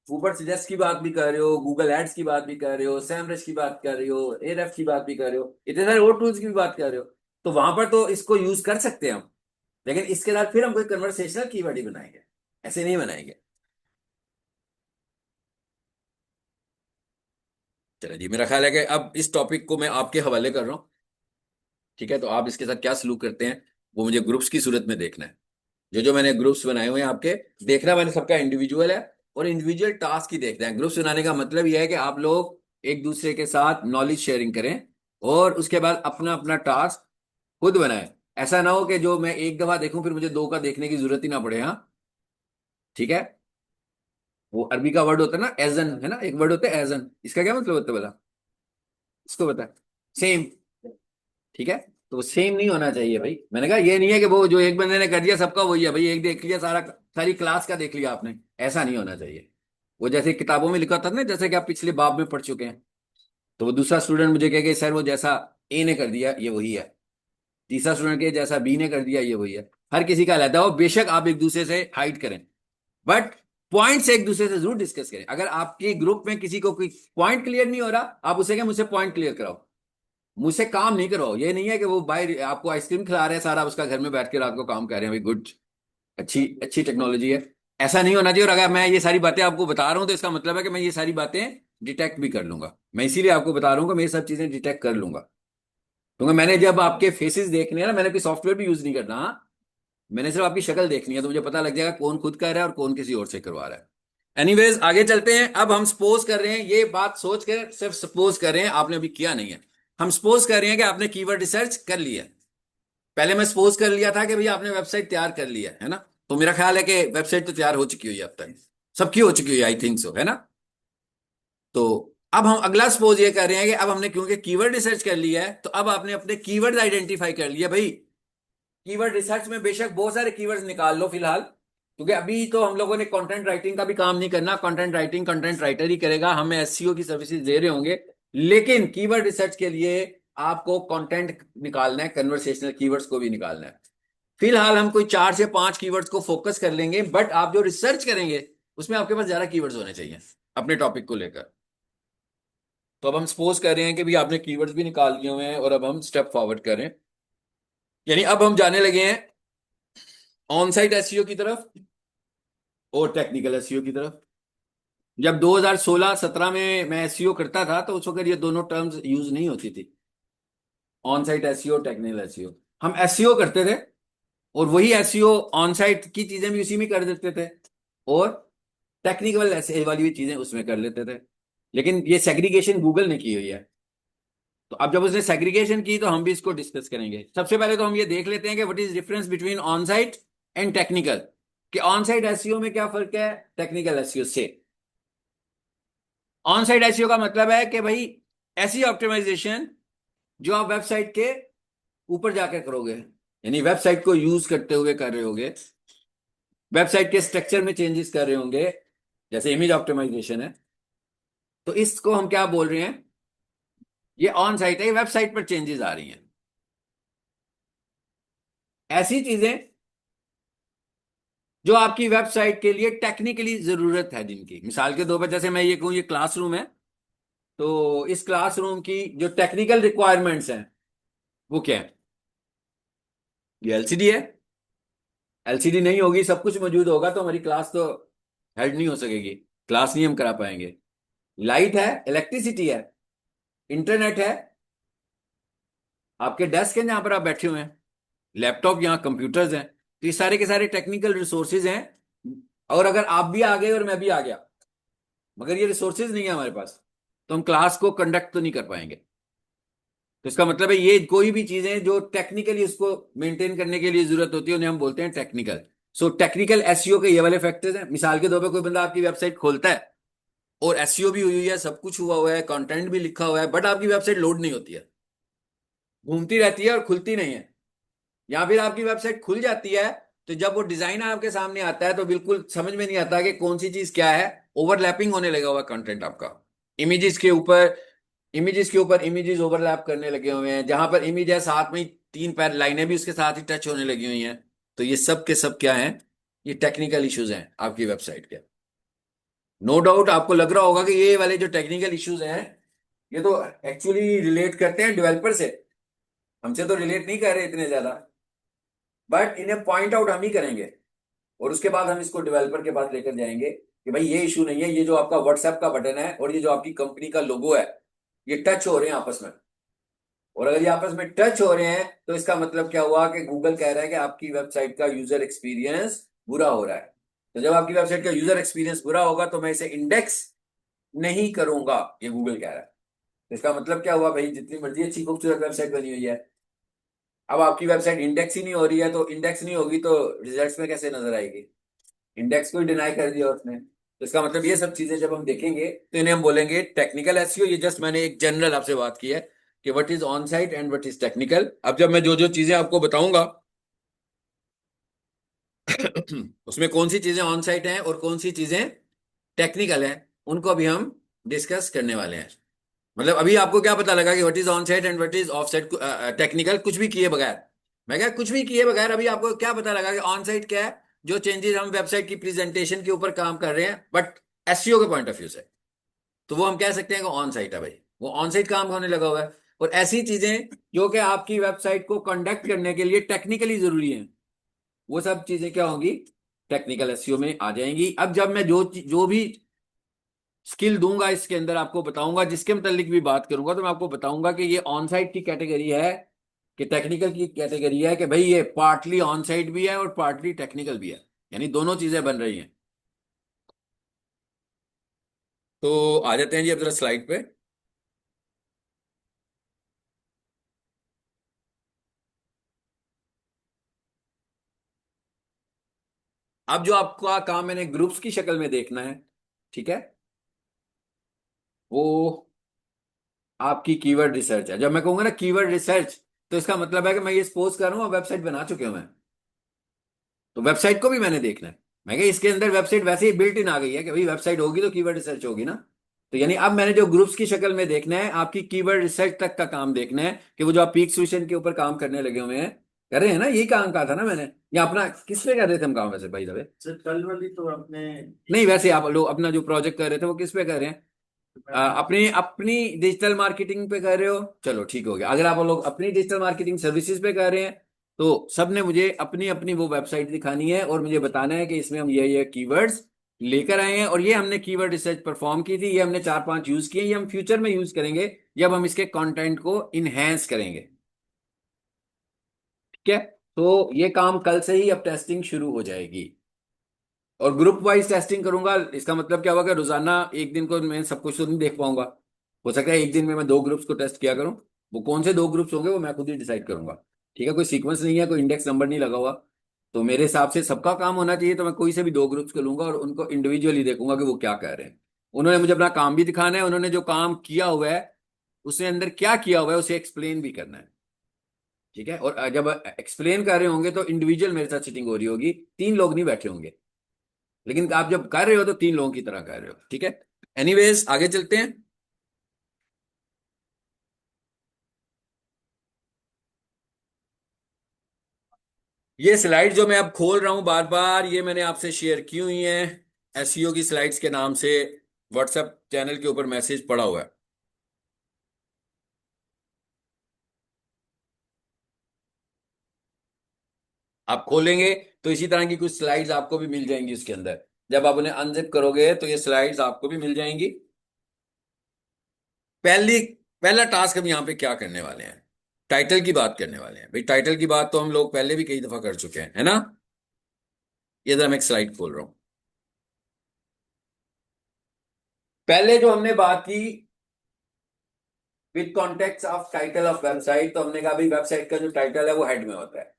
ऊपर सजेस्ट की बात भी कर रहे हो, गूगल एड्स की बात भी कर रहे हो, सैमरश की बात कर रहे हो, एरएफ की बात भी कर रहे हो, इतने सारे और टूल्स की भी बात कर रहे हो, तो वहां पर तो इसको यूज कर सकते हैं हम। लेकिन इसके साथ फिर हम कोई कन्वर्सेशनल कीवर्ड ही बनाएंगे, ऐसे नहीं बनाएंगे। चलो जी, मेरा ख्याल है कि अब इस टॉपिक को मैं आपके हवाले कर रहा हूँ। ठीक है, तो आप इसके साथ क्या सलूक करते हैं वो मुझे ग्रुप्स की सूरत में देखना है। जो जो मैंने ग्रुप्स बनाए हुए हैं आपके, देखना मैंने सबका इंडिविजुअल है, और इंडिविजुअल टास्क ही देखना है। ग्रुप्स बनाने का मतलब यह है कि आप लोग एक दूसरे के साथ नॉलेज शेयरिंग करें और उसके बाद अपना अपना टास्क खुद बनाएं। ऐसा ना हो कि जो मैं एक दफा देखूं फिर मुझे दो का देखने की जरूरत ही ना पड़े। हाँ, ठीक है। वो अरबी का वर्ड होता है ना, एजन, है ना, एक वर्ड होता है एजन, इसका क्या मतलब होता है बता, इसको बता। सेम। ठीक है। तो वो सेम नहीं होना चाहिए भाई। मैंने कहा ये नहीं है कि वो जो एक बंदे ने कर दिया सबका वही है भाई, एक देख लिया सारा, सारी क्लास का देख लिया आपने, ऐसा नहीं होना चाहिए। वो जैसे किताबों में लिखा था ना, जैसे कि आप पिछले बाब में पढ़ चुके हैं, तो वो दूसरा स्टूडेंट मुझे कहे कि सर वो जैसा ए ने कर दिया ये वही है, तीसरा स्टूडेंट के जैसा बी ने कर दिया ये वही है। हर किसी का अलग हो, बेशक आप एक दूसरे से हाइड करें, बट पॉइंट्स एक दूसरे से जरूर डिस्कस करें। अगर आपके ग्रुप में किसी को कोई पॉइंट क्लियर नहीं हो रहा, आप उसे कहें मुझसे पॉइंट क्लियर कराओ, मुझसे काम नहीं कराओ। ये नहीं है कि वो बाहर आपको आइसक्रीम खिला रहे हैं सारा, उसका घर में बैठ के रात को काम कर रहे हैं, भाई गुड, अच्छी अच्छी टेक्नोलॉजी है। ऐसा नहीं होना चाहिए। और अगर मैं ये सारी बातें आपको बता रहा हूं तो इसका मतलब है कि मैं ये सारी बातें डिटेक्ट भी कर लूंगा। मैं इसीलिए आपको बता रहा हूँ कि मैं ये सब चीजें डिटेक्ट कर लूंगा, क्योंकि मैंने जब आपके फेसेस देखने हैं ना, मैंने कोई सॉफ्टवेयर भी यूज नहीं करना, हाँ? मैंने सिर्फ आपकी शक्ल देखनी है, तो मुझे पता लग जाएगा कौन खुद कर रहा है और कौन किसी और से करवा रहा है। एनीवेज आगे चलते हैं। अब हम सपोज कर रहे हैं, ये बात सोच कर सिर्फ सपोज कर रहे हैं, आपने अभी किया नहीं है। हम सपोज कर रहे हैं कि आपने कीवर्ड रिसर्च कर लिया। पहले मैं सपोज कर लिया था कि भैया आपने वेबसाइट तैयार कर लिया है ना, तो मेरा ख्याल है कि वेबसाइट तो तैयार हो चुकी हुई है अब तक, सबकी हो चुकी हुई है, आई थिंक सो, है ना? तो अब हम अगला सपोज ये कर रहे हैं कि अब हमने क्योंकि कीवर्ड रिसर्च कर लिया है, तो अब आपने अपने कीवर्ड आइडेंटिफाई कर लिया भाई। कीवर्ड रिसर्च में बेशक बहुत सारे कीवर्ड्स निकाल लो फिलहाल, क्योंकि अभी तो हम लोगों ने कंटेंट राइटिंग का भी काम नहीं करना, कंटेंट राइटिंग कंटेंट राइटर ही करेगा, हम एसईओ की सर्विसेज दे रहे होंगे। लेकिन कीवर्ड रिसर्च के लिए आपको कंटेंट निकालना है, कन्वर्सेशनल कीवर्ड्स को भी निकालना है। फिलहाल हम कोई 4 से 5 कीवर्ड्स को फोकस कर लेंगे, बट आप जो रिसर्च करेंगे उसमें आपके पास ज्यादा कीवर्ड्स होने चाहिए अपने टॉपिक को लेकर। तो अब हम सपोज कर रहे हैं कि भी आपने कीवर्ड्स भी निकाल लिए हुए हैं, और अब हम स्टेप फॉरवर्ड करें, यानी अब हम जाने लगे हैं ऑन साइट एसईओ की तरफ और टेक्निकल एसईओ की तरफ। जब 2016-17 में मैं एसईओ करता था तो उस वक्त ये दोनों टर्म्स यूज नहीं होती थी, on site SEO, technical SEO. हम एसईओ करते थे और वही एसईओ ऑन साइट की चीजें भी उसी में कर देते थे, और टेक्निकल ऐसे वाली भी चीजें उसमें कर लेते थे। लेकिन ये सेग्रीगेशन गूगल ने की हुई है। तो अब जब उसने सेग्रीगेशन की तो हम भी इसको डिस्कस करेंगे। सबसे पहले तो हम ये देख लेते हैं कि what is difference between on site and technical, कि ऑन साइट एसईओ में क्या फर्क है टेक्निकल एसईओ से। ऑन साइट एसईओ का मतलब है कि भाई ऐसी ऑप्टिमाइजेशन जो आप वेबसाइट के ऊपर जाकर करोगे, यानी वेबसाइट को यूज करते हुए कर रहे होगे, वेबसाइट के स्ट्रक्चर में चेंजेस कर रहे होंगे, जैसे इमेज ऑप्टिमाइजेशन है। तो इसको हम क्या बोल रहे हैं, ये ऑन साइट है, वेबसाइट पर चेंजेस आ रही हैं, ऐसी चीजें जो आपकी वेबसाइट के लिए टेक्निकली जरूरत है जिनकी। मिसाल के तौर पर जैसे मैं ये कहूँ ये क्लासरूम है, तो इस क्लासरूम की जो टेक्निकल रिक्वायरमेंट्स हैं वो क्या है? ये एलसीडी है, एलसीडी नहीं होगी, सब कुछ मौजूद होगा तो हमारी क्लास तो हेल्ड नहीं हो सकेगी, क्लास नहीं हम करा पाएंगे। लाइट है, इलेक्ट्रिसिटी है, इंटरनेट है, आपके डेस्क है जहां पर आप बैठे हुए हैं, लैपटॉप, यहाँ कंप्यूटर्स हैं, तो ये सारे के सारे टेक्निकल रिसोर्सेज हैं। और अगर आप भी आ गए और मैं भी आ गया मगर ये रिसोर्सेज नहीं है हमारे पास, तो हम क्लास को कंडक्ट तो नहीं कर पाएंगे। तो इसका मतलब है ये कोई भी चीजें जो टेक्निकली उसको मेंटेन करने के लिए जरूरत होती है उन्हें हम बोलते हैं टेक्निकल। सो टेक्निकल एसईओ के ये वाले फैक्टर्स हैं। मिसाल के तौर पर कोई बंदा आपकी वेबसाइट खोलता है और एसईओ भी हुई हुई है, सब कुछ हुआ हुआ है, कंटेंट भी लिखा हुआ है, बट आपकी वेबसाइट लोड नहीं होती है, घूमती रहती है और खुलती नहीं है। या फिर आपकी वेबसाइट खुल जाती है तो जब वो डिजाइन आपके सामने आता है तो बिल्कुल समझ में नहीं आता कि कौन सी चीज क्या है, ओवरलैपिंग होने लगा हुआ कंटेंट आपका, इमेजेस के ऊपर इमेजेस के ऊपर इमेजेस ओवरलैप करने लगे हुए हैं, जहां पर इमेज है साथ में ही 3 पैर लाइनें भी उसके साथ ही टच होने लगी हुई हैं। तो ये सब के सब क्या है, ये टेक्निकल इश्यूज हैं आपकी वेबसाइट के। नो डाउट आपको लग रहा होगा कि ये वाले जो टेक्निकल इश्यूज हैं ये तो एक्चुअली रिलेट करते हैं डेवलपर से, हमसे तो रिलेट नहीं कर रहे इतने ज्यादा, बट इन्हें पॉइंट आउट हम ही करेंगे। और उसके बाद हम इसको डेवलपर के पास लेकर जाएंगे कि भाई ये इशू नहीं है, ये जो आपका व्हाट्सएप का बटन है और ये जो आपकी कंपनी का लोगो है ये टच हो रहे हैं आपस में। और अगर ये आपस में टच हो रहे हैं तो इसका मतलब क्या हुआ कि गूगल कह रहा है कि आपकी वेबसाइट का यूजर एक्सपीरियंस बुरा हो रहा है। तो जब आपकी वेबसाइट का यूजर एक्सपीरियंस बुरा होगा तो मैं इसे इंडेक्स नहीं करूंगा, ये गूगल कह रहा है। तो इसका मतलब क्या हुआ भाई, जितनी मर्जी अच्छी खूबसूरत वेबसाइट बनी हुई है, अब आपकी वेबसाइट इंडेक्स ही नहीं हो रही है, तो इंडेक्स नहीं होगी तो रिजल्ट्स में कैसे नजर आएगी? इंडेक्स को ही डिनाई कर दिया उसने। तो इसका मतलब ये सब चीजें जब हम देखेंगे तो इन्हें हम बोलेंगे टेक्निकल एसईओ। ये जस्ट मैंने एक जनरल आपसे बात की है कि what is on site and what is technical. अब जब मैं जो जो चीजें आपको बताऊंगा उसमें कौन सी चीजें ऑन साइट हैं और कौन सी चीजें टेक्निकल हैं, उनको अभी हम डिस्कस करने वाले हैं। मतलब अभी आपको क्या पता लगा कि what is on site and what is of site, technical कुछ भी किए बगैर? मैं क्या कुछ भी किए बगैर अभी आपको क्या पता लगा कि ऑन साइट क्या है? जो चेंजेस हम वेबसाइट की प्रेजेंटेशन के ऊपर काम कर रहे हैं बट एसईओ के पॉइंट ऑफ व्यू से, तो वो हम कह सकते हैं कि ऑन साइट है भाई, वो ऑन साइट काम होने लगा हुआ है। और ऐसी चीजें जो कि आपकी वेबसाइट को कंडक्ट करने के लिए टेक्निकली जरूरी है, वो सब चीजें क्या होंगी? टेक्निकल एसईओ में आ जाएंगी। अब जब मैं जो भी स्किल दूंगा इसके अंदर आपको बताऊंगा, जिसके मुतालिक भी बात करूंगा तो मैं आपको बताऊंगा कि ये ऑन साइट की कैटेगरी है कि टेक्निकल की कैटेगरी है, कि भाई ये पार्टली ऑन साइट भी है और पार्टली टेक्निकल भी है, यानी दोनों चीजें बन रही हैं। तो आ जाते हैं जी अब जरा स्लाइड पे। अब जो आपका काम मैंने ग्रुप्स की शक्ल में देखना है, ठीक है, वो आपकी कीवर्ड रिसर्च है। जब मैं कहूंगा ना कीवर्ड रिसर्च, तो इसका मतलब है कि मैं ये सपोज कर रहा हूँ वेबसाइट बना चुके हूं मैं, तो वेबसाइट को भी मैंने देखना है। मैं कहा इसके अंदर वेबसाइट वैसे ही बिल्ट इन आ गई है कि भाई वेबसाइट होगी तो कीवर्ड रिसर्च होगी ना। तो यानी अब मैंने जो ग्रुप्स की शक्ल में देखना है, आपकी कीवर्ड रिसर्च तक का काम देखना है कि वो जो आप पीक सोल्यूशन के ऊपर काम करने लगे हुए हैं, कर रहे हैं ना, यही काम कहा था ना मैंने, या अपना किस पे कर रहे थे हम काम वैसे भाई दबे? सर कल वाली तो आपने नहीं, वैसे आप लोग अपना जो प्रोजेक्ट कर रहे थे वो किस पे कर रहे हैं? अपनी अपनी डिजिटल मार्केटिंग पे कर रहे हो, चलो ठीक हो गया। अगर आप लोग अपनी डिजिटल मार्केटिंग सर्विसेज पे कर रहे हैं, तो सबने मुझे अपनी अपनी वो वेबसाइट दिखानी है और मुझे बताना है कि इसमें हम ये कीवर्ड्स लेकर आए हैं और ये हमने कीवर्ड रिसर्च परफॉर्म की थी, ये हमने 4-5 यूज किए, ये हम फ्यूचर में यूज करेंगे जब हम इसके कंटेंट को इनहेंस करेंगे। ठीक है, तो ये काम कल से ही अब टेस्टिंग शुरू हो जाएगी। और ग्रुप वाइज टेस्टिंग करूंगा, इसका मतलब क्या होगा कि रोजाना एक दिन को मैं सब कुछ तो नहीं देख पाऊंगा। हो सकता है एक दिन में मैं 2 ग्रुप्स को टेस्ट किया करूं। वो कौन से 2 ग्रुप्स होंगे वो मैं खुद ही डिसाइड करूंगा। ठीक है, कोई सीक्वेंस नहीं है, कोई इंडेक्स नंबर नहीं लगा हुआ। तो मेरे हिसाब से सबका काम होना चाहिए, तो मैं कोई से भी 2 ग्रुप्स को लूंगा और उनको इंडिविजुअली देखूंगा कि वो क्या कर रहे हैं। उन्होंने मुझे अपना काम भी दिखाना है, उन्होंने जो काम किया हुआ है उसने अंदर क्या किया हुआ है उसे एक्सप्लेन भी करना है। ठीक है, और जब एक्सप्लेन कर रहे होंगे तो इंडिविजुअल मेरे साथ सिटिंग हो रही होगी, 3 लोग नहीं बैठे होंगे। लेकिन आप जब कर रहे हो तो 3 लोगों की तरह कर रहे हो। ठीक है, एनीवेज आगे चलते हैं। ये स्लाइड जो मैं अब खोल रहा हूं बार बार, ये मैंने आपसे शेयर की हुई है एसईओ की स्लाइड्स के नाम से। व्हाट्सएप चैनल के ऊपर मैसेज पड़ा हुआ है, आप खोलेंगे तो इसी तरह की कुछ स्लाइड्स आपको भी मिल जाएंगी उसके अंदर। जब आप उन्हें अनजिप करोगे तो ये स्लाइड्स आपको भी मिल जाएंगी। पहली पहला टास्क हम यहाँ पे क्या करने वाले हैं? टाइटल की बात करने वाले हैं भाई। टाइटल की बात तो हम लोग पहले भी कई दफा कर चुके हैं, है ना? ये जरा मैं एक स्लाइड खोल रहा हूं। पहले जो हमने बात की with context of title of website, तो हमने कहा भाई वेबसाइट का जो टाइटल है वो हेड में होता है।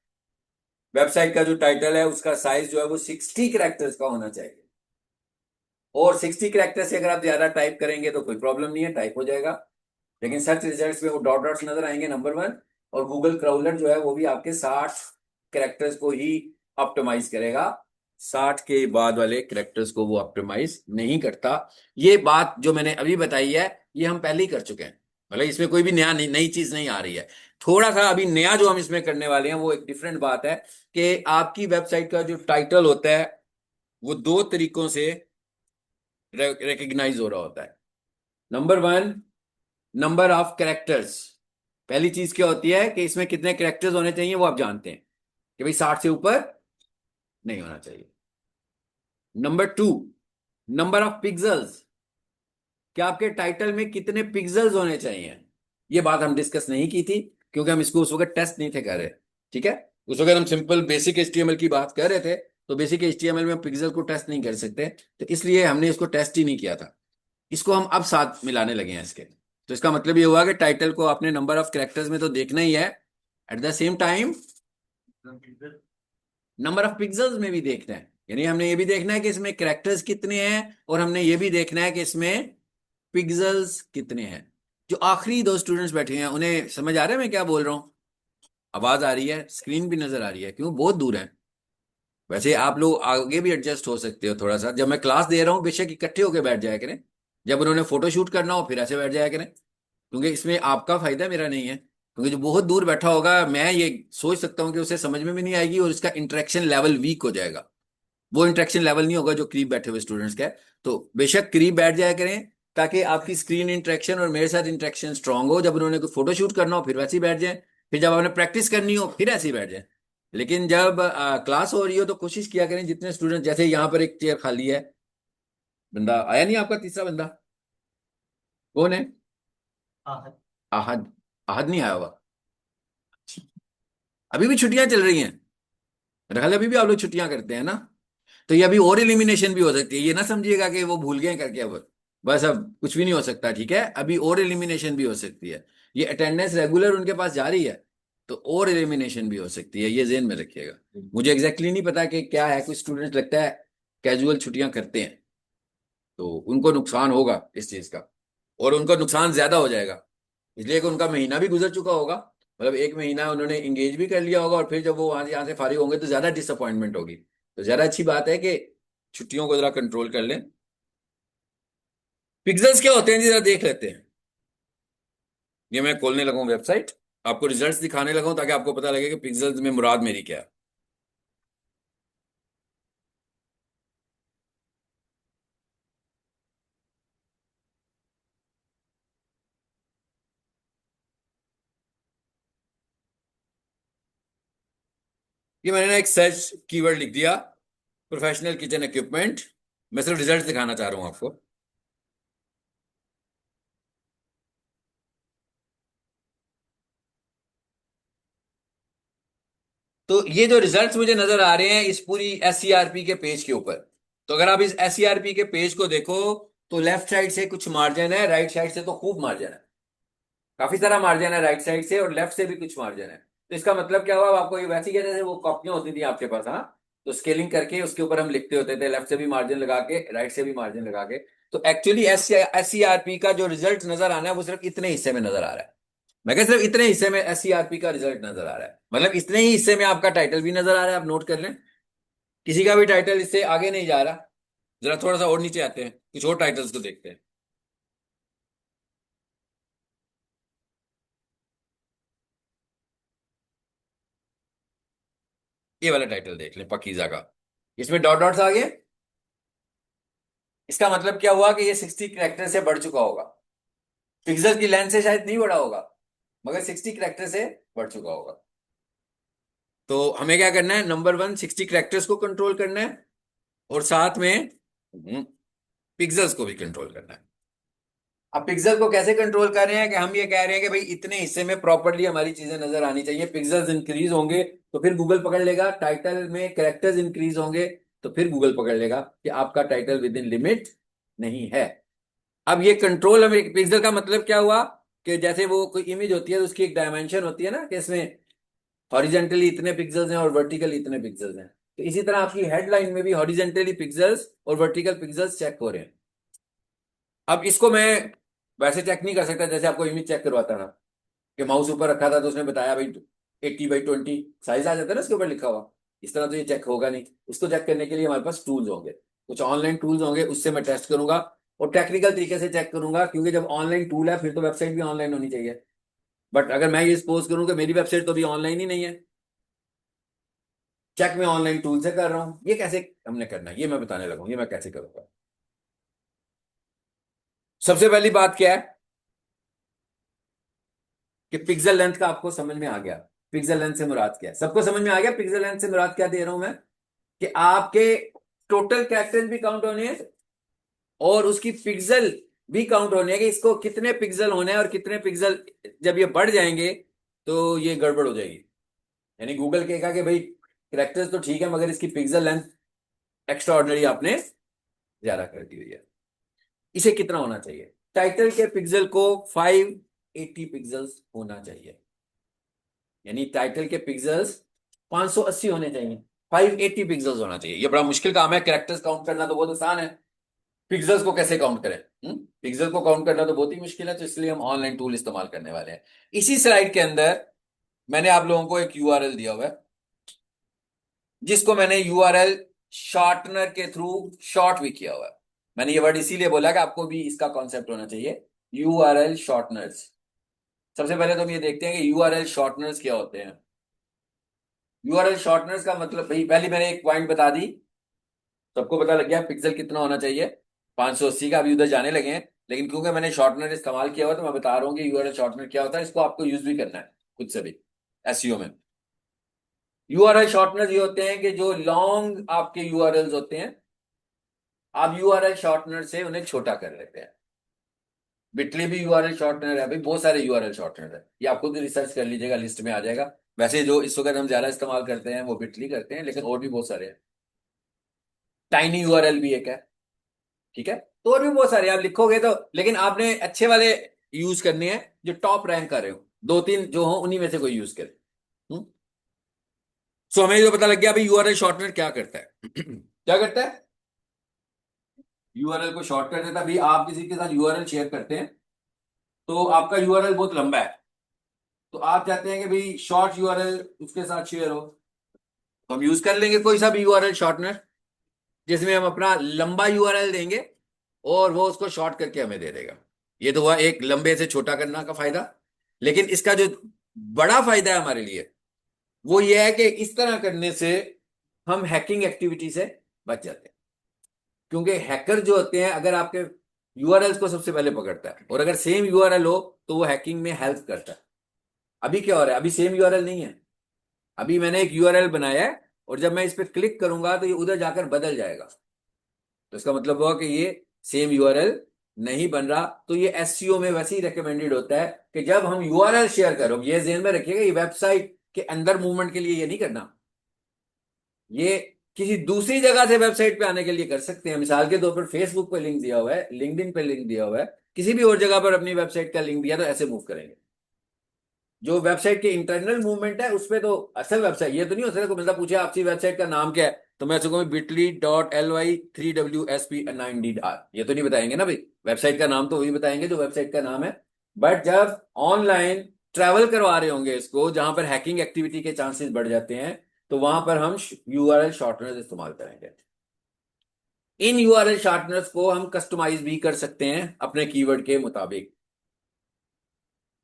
वेबसाइट का जो टाइटल है उसका साइज जो है वो 60 कैरेक्टर्स का होना चाहिए। और 60 कैरेक्टर से अगर आप ज्यादा टाइप करेंगे तो कोई प्रॉब्लम नहीं है, टाइप हो जाएगा। लेकिन सर्च रिजल्ट्स में वो डॉट डॉट्स नजर आएंगे, नंबर 1। और गूगल क्राउलर जो है वो भी आपके 60 कैरेक्टर्स को ही ऑप्टिमाइज करेगा, 60 के बाद वाले कैरेक्टर्स को वो ऑप्टिमाइज नहीं करता। ये बात जो मैंने अभी बताई है ये हम पहले ही कर चुके हैं, मतलब इसमें कोई भी नई चीज नहीं आ रही है। थोड़ा सा अभी नया जो हम इसमें करने वाले हैं वो एक डिफरेंट बात है कि आपकी वेबसाइट का जो टाइटल होता है वो 2 तरीकों से रिकग्नाइज हो रहा होता है। Number 1, number of characters. पहली चीज क्या होती है कि इसमें कितने कैरेक्टर्स होने चाहिए वो आप जानते हैं कि भाई 60 से ऊपर नहीं होना चाहिए। Number 2, number of pixels. कि आपके टाइटल में कितने पिक्सल्स होने चाहिए। ये बात हम डिस्कस नहीं की थी क्योंकि हम इसको उस वक्त टेस्ट नहीं थे कर रहे। ठीक है, उस वक्त हम सिंपल बेसिक एचटीएमएल की बात कर रहे थे, तो बेसिक एचटीएमएल में पिक्सल को टेस्ट नहीं कर सकते, तो इसलिए हमने इसको टेस्ट ही नहीं किया था। इसको हम अब साथ मिलाने लगे हैं इसके। तो इसका मतलब ये हुआ कि टाइटल को आपने नंबर ऑफ कैरेक्टर्स में तो देखना ही है, at the same time number of pixels में भी देखना है। यानी हमने ये भी देखना है कि इसमें कैरेक्टर्स कितने हैं और हमने ये भी देखना है कि इसमें पिक्सल्स कितने हैं। जो आखिरी 2 स्टूडेंट्स बैठे हैं उन्हें समझ आ रहा है मैं क्या बोल रहा हूँ? आवाज आ रही है, स्क्रीन भी नजर आ रही है, क्यों बहुत दूर है? वैसे आप लोग आगे भी एडजस्ट हो सकते हो थोड़ा सा, जब मैं क्लास दे रहा हूँ बेशक इकट्ठे होकर बैठ जाया करें, जब उन्होंने फोटो शूट करना हो फिर ऐसे बैठ जाया करें। क्योंकि इसमें आपका फायदा मेरा नहीं है, क्योंकि जो बहुत दूर बैठा होगा मैं ये सोच सकता हूँ कि उसे समझ में भी नहीं आएगी और इसका इंटरेक्शन लेवल वीक हो जाएगा। वो इंटरेक्शन लेवल नहीं होगा जो करीब बैठे हुए स्टूडेंट्स का है। तो बेशक करीब बैठ जाया करें, ताकि आपकी स्क्रीन इंटरेक्शन और मेरे साथ इंटरेक्शन स्ट्रांग हो। जब उन्होंने कोई फोटो शूट करना हो फिर वैसे ही बैठ जाए, फिर जब आपने प्रैक्टिस करनी हो फिर ऐसे ही बैठ जाए। लेकिन जब क्लास हो रही हो तो कोशिश किया करें जितने स्टूडेंट, जैसे यहाँ पर एक चेयर खाली है, बंदा आया नहीं आपका तीसरा बंदा, कौन है? हाँ। आहद। आहद नहीं आया होगा। अभी भी छुट्टियां चल रही हैं, मेरा ख्याल है अभी भी आप लोग छुट्टियां करते हैं ना। तो ये अभी और एलिमिनेशन भी हो सकती है, ये ना समझिएगा कि वो भूल गए करके अब बस अब कुछ भी नहीं हो सकता, ठीक है? अभी और एलिमिनेशन भी हो सकती है। ये अटेंडेंस रेगुलर उनके पास जारी है, तो और एलिमिनेशन भी हो सकती है, ये जेहन में रखिएगा। मुझे एग्जैक्टली नहीं पता कि क्या है, कुछ स्टूडेंट लगता है कैजुअल छुट्टियां करते हैं, तो उनको नुकसान होगा इस चीज का, और उनका नुकसान ज्यादा हो जाएगा, इसलिए कि उनका महीना भी गुजर चुका होगा। मतलब एक महीना उन्होंने इंगेज भी कर लिया होगा, और फिर जब वो वहां यहाँ से फारिग होंगे तो ज्यादा डिसअपॉइंटमेंट होगी। तो ज्यादा अच्छी बात है कि छुट्टियों को जरा कंट्रोल कर लें। पिक्सेल्स क्या होते हैं जी, जरा देख लेते हैं। ये मैं खोलने लगा हूं वेबसाइट, आपको रिजल्ट्स दिखाने लगा हूं ताकि आपको पता लगे कि पिक्सेल्स में मुराद मेरी क्या है। ये मैंने ना एक सर्च कीवर्ड लिख दिया, प्रोफेशनल किचन इक्विपमेंट। मैं सिर्फ रिजल्ट दिखाना चाह रहा हूं आपको। तो ये जो रिजल्ट्स मुझे नजर आ रहे हैं इस पूरी एससीआरपी के पेज के ऊपर, तो अगर आप इस एससीआरपी के पेज को देखो, तो लेफ्ट साइड से कुछ मार्जिन है, राइट साइड से तो खूब मार्जिन है, काफी सारा मार्जिन है राइट साइड से, और लेफ्ट से भी कुछ मार्जिन है। तो इसका मतलब क्या हुआ, अब आपको ये वैसे ही जैसे वो कॉपियां होती थी आपके पास, हाँ, तो स्केलिंग करके उसके ऊपर हम लिखते होते थे, लेफ्ट से भी मार्जिन लगा के राइट से भी मार्जिन लगा के। तो एक्चुअली एससीआरपी का जो रिजल्ट नजर आना है वो सिर्फ इतने हिस्से में नजर आ रहा है। मैं कह सिर्फ इतने हिस्से में एससीआरपी का रिजल्ट नजर आ रहा है, मतलब इतने ही हिस्से में आपका टाइटल भी नजर आ रहा है, आप नोट कर लें। किसी का भी टाइटल इससे आगे नहीं जा रहा। जरा थोड़ा सा और नीचे आते हैं, कुछ और टाइटल्स को देखते हैं। ये वाला टाइटल देख लें, पकीजा का। इसमें डॉट डॉट्स आ गए। इसका मतलब क्या हुआ कि ये 60 कैरेक्टर से बढ़ चुका होगा। पिक्सल की लेंथ से शायद नहीं बढ़ा होगा, मगर 60 कैरेक्टर से बढ़ चुका होगा। तो हमें क्या करना है, नंबर वन 60 कैरेक्टर्स को कंट्रोल करना है, और साथ में पिक्सल्स को भी कंट्रोल करना है। अब पिक्सल को कैसे कंट्रोल कर रहे हैं कि हम ये कह रहे हैं कि भाई इतने हिस्से में प्रॉपर्ली हमारी चीजें नजर आनी चाहिए, पिक्सल्स इंक्रीज होंगे तो फिर गूगल पकड़ लेगा, टाइटल में कैरेक्टर्स इंक्रीज होंगे तो फिर गूगल पकड़ लेगा कि आपका टाइटल विद इन लिमिट नहीं है। अब ये कंट्रोल हमें, पिक्सल का मतलब क्या हुआ कि जैसे वो कोई इमेज होती है तो उसकी एक डायमेंशन होती है ना, कि इसमें हॉरिजेंटली इतने पिक्सल्स हैं और वर्टिकली इतने पिक्सल्स हैं, तो इसी तरह आपकी हेडलाइन में भी हॉरिजेंटली पिक्सल्स और वर्टिकल पिक्सल्स चेक हो रहे हैं। अब इसको मैं वैसे चेक नहीं कर सकता जैसे आपको इमेज चेक करवाता ना, कि माउस ऊपर रखा था तो उसने बताया भाई 80x20 साइज आ जाता है ना उसके ऊपर लिखा हुआ। इस तरह तो ये चेक होगा नहीं। इसको चेक करने के लिए हमारे पास टूल्स होंगे, कुछ ऑनलाइन टूल्स होंगे, उससे मैं टेस्ट करूंगा और टेक्निकल तरीके से चेक करूंगा, क्योंकि जब ऑनलाइन टूल है फिर तो वेबसाइट भी ऑनलाइन होनी चाहिए। बट अगर मैं ये सपोज करूं कि मेरी वेबसाइट तो अभी ऑनलाइन ही नहीं है, चेक मैं ऑनलाइन टूल से कर रहा हूं, ये कैसे हमने करना है ये मैं बताने लगा हूं, ये मैं कैसे करूंगा। सबसे पहली बात क्या है कि पिक्सल लेंथ का आपको समझ में आ गया। पिक्सल लेंथ से मुराद क्या है, सबको समझ में आ गया पिक्सल लेंथ से मुराद क्या दे रहा हूं मैं, कि आपके टोटल कैरेक्टर्स भी काउंट होने हैं और उसकी पिक्सल भी काउंट होने हैं, कि इसको कितने पिक्सल होने हैं और कितने पिक्सल जब ये बढ़ जाएंगे तो ये गड़बड़ हो जाएगी। यानी गूगल कहेगा कि भाई कैरेक्टर्स तो ठीक है मगर इसकी पिक्सल लेंथ एक्स्ट्रा ऑर्डिनरी आपने ज्यादा कर दी हुई है। इसे कितना होना चाहिए, टाइटल के पिक्सल को 580 पिक्सल्स होना चाहिए, यानी टाइटल के पिक्सल्स 580 होने चाहिए, 580 पिक्सल्स होना चाहिए। ये बड़ा मुश्किल काम है, कैरेक्टर्स काउंट करना तो बहुत आसान है, पिक्सल्स को कैसे काउंट करें? पिक्सल को काउंट करना तो बहुत ही मुश्किल है, तो इसलिए हम ऑनलाइन टूल इस्तेमाल करने वाले हैं। इसी स्लाइड के अंदर मैंने आप लोगों को एक यूआरएल दिया हुआ है, जिसको मैंने यूआरएल शॉर्टनर के थ्रू शॉर्ट भी किया हुआ है। मैंने ये वर्ड इसीलिए बोला कि आपको भी इसका कॉन्सेप्ट होना चाहिए, यूआरएल शॉर्टनर्स। सबसे पहले तो हम ये देखते हैं कि यूआरएल शॉर्टनर्स क्या होते हैं। यूआरएल शॉर्टनर्स का मतलब, भाई पहले मैंने एक पॉइंट बता दी, सबको पता लग गया पिक्सल कितना होना चाहिए, 580 का। अभी उधर जाने लगे हैं, लेकिन क्योंकि मैंने शॉर्टनर इस्तेमाल किया हुआ तो मैं बता रहा हूँ कि यूआरएल शॉर्टनर क्या होता है, इसको आपको यूज भी करना है खुद से भी एसईओ में। यूआरएल शॉर्टनर ये होते हैं कि जो लॉन्ग आपके यूआरएल्स होते हैं, आप यूआरएल शॉर्टनर से उन्हें छोटा कर लेते हैं। बिटली भी यूआरएल शॉर्टनर है भाई, बहुत सारे यूआरएल शॉर्टनर है, ये आप खुद रिसर्च कर लीजिएगा, लिस्ट में आ जाएगा। वैसे जो इस वक्त हम ज्यादा इस्तेमाल करते हैं वो बिटली करते हैं, लेकिन और भी बहुत सारे हैं। टाइनी यूआरएल भी एक है, ठीक है। तो और भी बहुत सारे आप लिखोगे तो, लेकिन आपने अच्छे वाले यूज करने हैं जो टॉप रैंक कर रहे हो, दो तीन जो हो उन्हीं में से कोई यूज करे। सो हमें जो पता लग गया भाई यूआरएल शॉर्टनर क्या करता है। क्या करता है, यूआरएल को शॉर्ट कर देता है। भाई आप किसी के साथ यूआरएल शेयर करते हैं, तो आपका यूआरएल बहुत लंबा है, तो आप चाहते हैं कि भाई शॉर्ट यूआरएल उसके साथ शेयर हो, तो हम यूज कर लेंगे कोई सा भी यूआरएल शॉर्टनर, जिसमें हम अपना लंबा यूआरएल देंगे और वो उसको शॉर्ट करके हमें दे देगा। ये तो हुआ एक लंबे से छोटा करना का फायदा। लेकिन इसका जो बड़ा फायदा है हमारे लिए, वो ये है कि इस तरह करने से हम हैकिंग एक्टिविटी से बच जाते हैं। क्योंकि हैकर जो होते हैं, अगर आपके यूआरएल को सबसे पहले पकड़ता है, और अगर सेम यूआरएल हो तो वो हैकिंग में हेल्प करता है। अभी क्या हो रहा है, अभी सेम यूआरएल नहीं है। अभी मैंने एक यूआरएल बनाया है, और जब मैं इस पर क्लिक करूंगा तो ये उधर जाकर बदल जाएगा। तो इसका मतलब हुआ कि ये सेम यूआरएल नहीं बन रहा। तो ये एससीओ में वैसे ही रिकमेंडेड होता है कि जब हम यूआरएल शेयर करो, ये ध्यान में रखिएगा, ये वेबसाइट के अंदर मूवमेंट के लिए ये नहीं करना, ये किसी दूसरी जगह से वेबसाइट पे आने के लिए कर सकते हैं। मिसाल के तौर पर फेसबुक पे लिंक दिया हुआ है, लिंक्डइन पे लिंक दिया हुआ है, किसी भी और जगह पर अपनी वेबसाइट का लिंक दिया तो ऐसे मूव करेंगे। जो वेबसाइट के इंटरनल मूवमेंट है उस पे तो असल वेबसाइट, ये तो नहीं हो सकता कोई बंदा पूछे आपकी वेबसाइट का नाम क्या है, तो मैं कहूँ bit.ly 3WSP9D, ये तो नहीं बताएंगे ना भाई। वेबसाइट का नाम तो वही बताएंगे जो वेबसाइट का नाम है। बट जब ऑनलाइन ट्रैवल करवा रहे होंगे इसको, जहां पर हैकिंग एक्टिविटी के चांसेस बढ़ जाते हैं, तो वहां पर हम यूआरएल शॉर्टनर इस्तेमाल करेंगे। इन यूआरएल शॉर्टनर्स को हम कस्टमाइज भी कर सकते हैं अपने कीवर्ड के मुताबिक,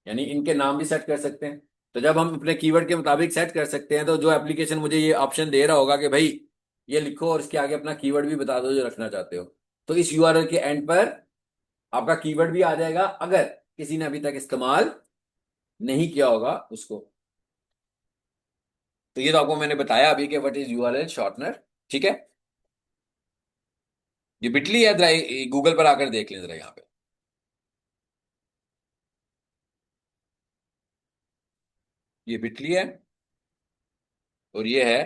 यानी इनके नाम भी सेट कर सकते हैं। तो जब हम अपने कीवर्ड के मुताबिक सेट कर सकते हैं, तो जो एप्लीकेशन मुझे ये ऑप्शन दे रहा होगा कि भाई ये लिखो और इसके आगे अपना कीवर्ड भी बता दो जो रखना चाहते हो, तो इस यूआरएल के एंड पर आपका कीवर्ड भी आ जाएगा, अगर किसी ने अभी तक इस्तेमाल नहीं किया होगा उसको। तो ये तो आपको मैंने बताया अभी कि व्हाट इज यूआरएल शॉर्टनर, ठीक है। ये बिटली है, जरा गूगल पर आकर देख लें जरा यहाँ पे। ये बिटली है, और ये है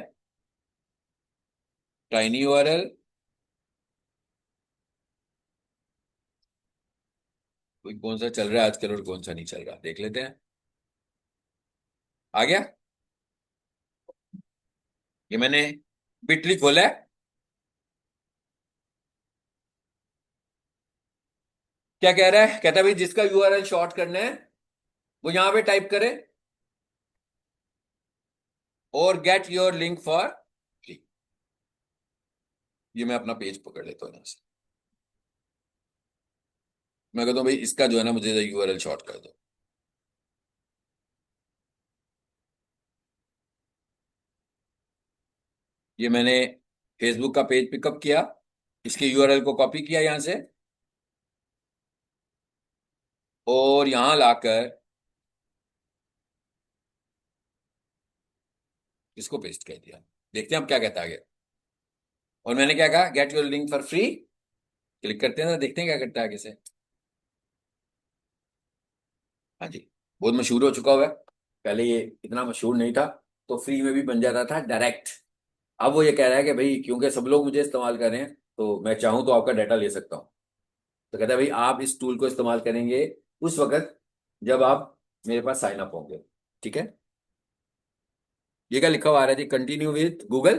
टाइनी यूआरएल। कोई कौन सा चल रहा है आजकल और कौन सा नहीं चल रहा, देख लेते हैं। आ गया, ये मैंने बिटली खोला है। क्या कह रहा है, कहता है भाई जिसका यूआरएल शॉर्ट करना है वो यहां पे टाइप करे, और get your link for free. ये मैं अपना पेज पकड़ लेता हूँ यहाँ से, मैं कहता हूँ भाई इसका जो है ना मुझे यूआरएल शॉर्ट कर दो। ये मैंने फेसबुक का पेज पिकअप किया, इसके यूआरएल को कॉपी किया यहां से, और यहां लाकर इसको पेस्ट कर दिया। देखते हैं अब क्या कहता है आगे। और मैंने क्या कहा, get your link for free, click करते हैं तो देखते हैं क्या करता है आगे से। हाँ जी, बहुत मशहूर हो चुका हुआ है। पहले ये इतना मशहूर नहीं था, तो फ्री में भी बन जाता था डायरेक्ट। अब वो ये कह रहा है कि भाई क्योंकि सब लोग मुझे इस्तेमाल कर रहे हैं, तो मैं चाहूं तो आपका डाटा ले सकता हूं। तो कहता है भाई आप इस टूल को इस्तेमाल करेंगे उस वक्त जब आप मेरे पास साइन अप होंगे, ठीक है। ये क्या लिखा हुआ आ रहा है जी, कंटिन्यू विद गूगल।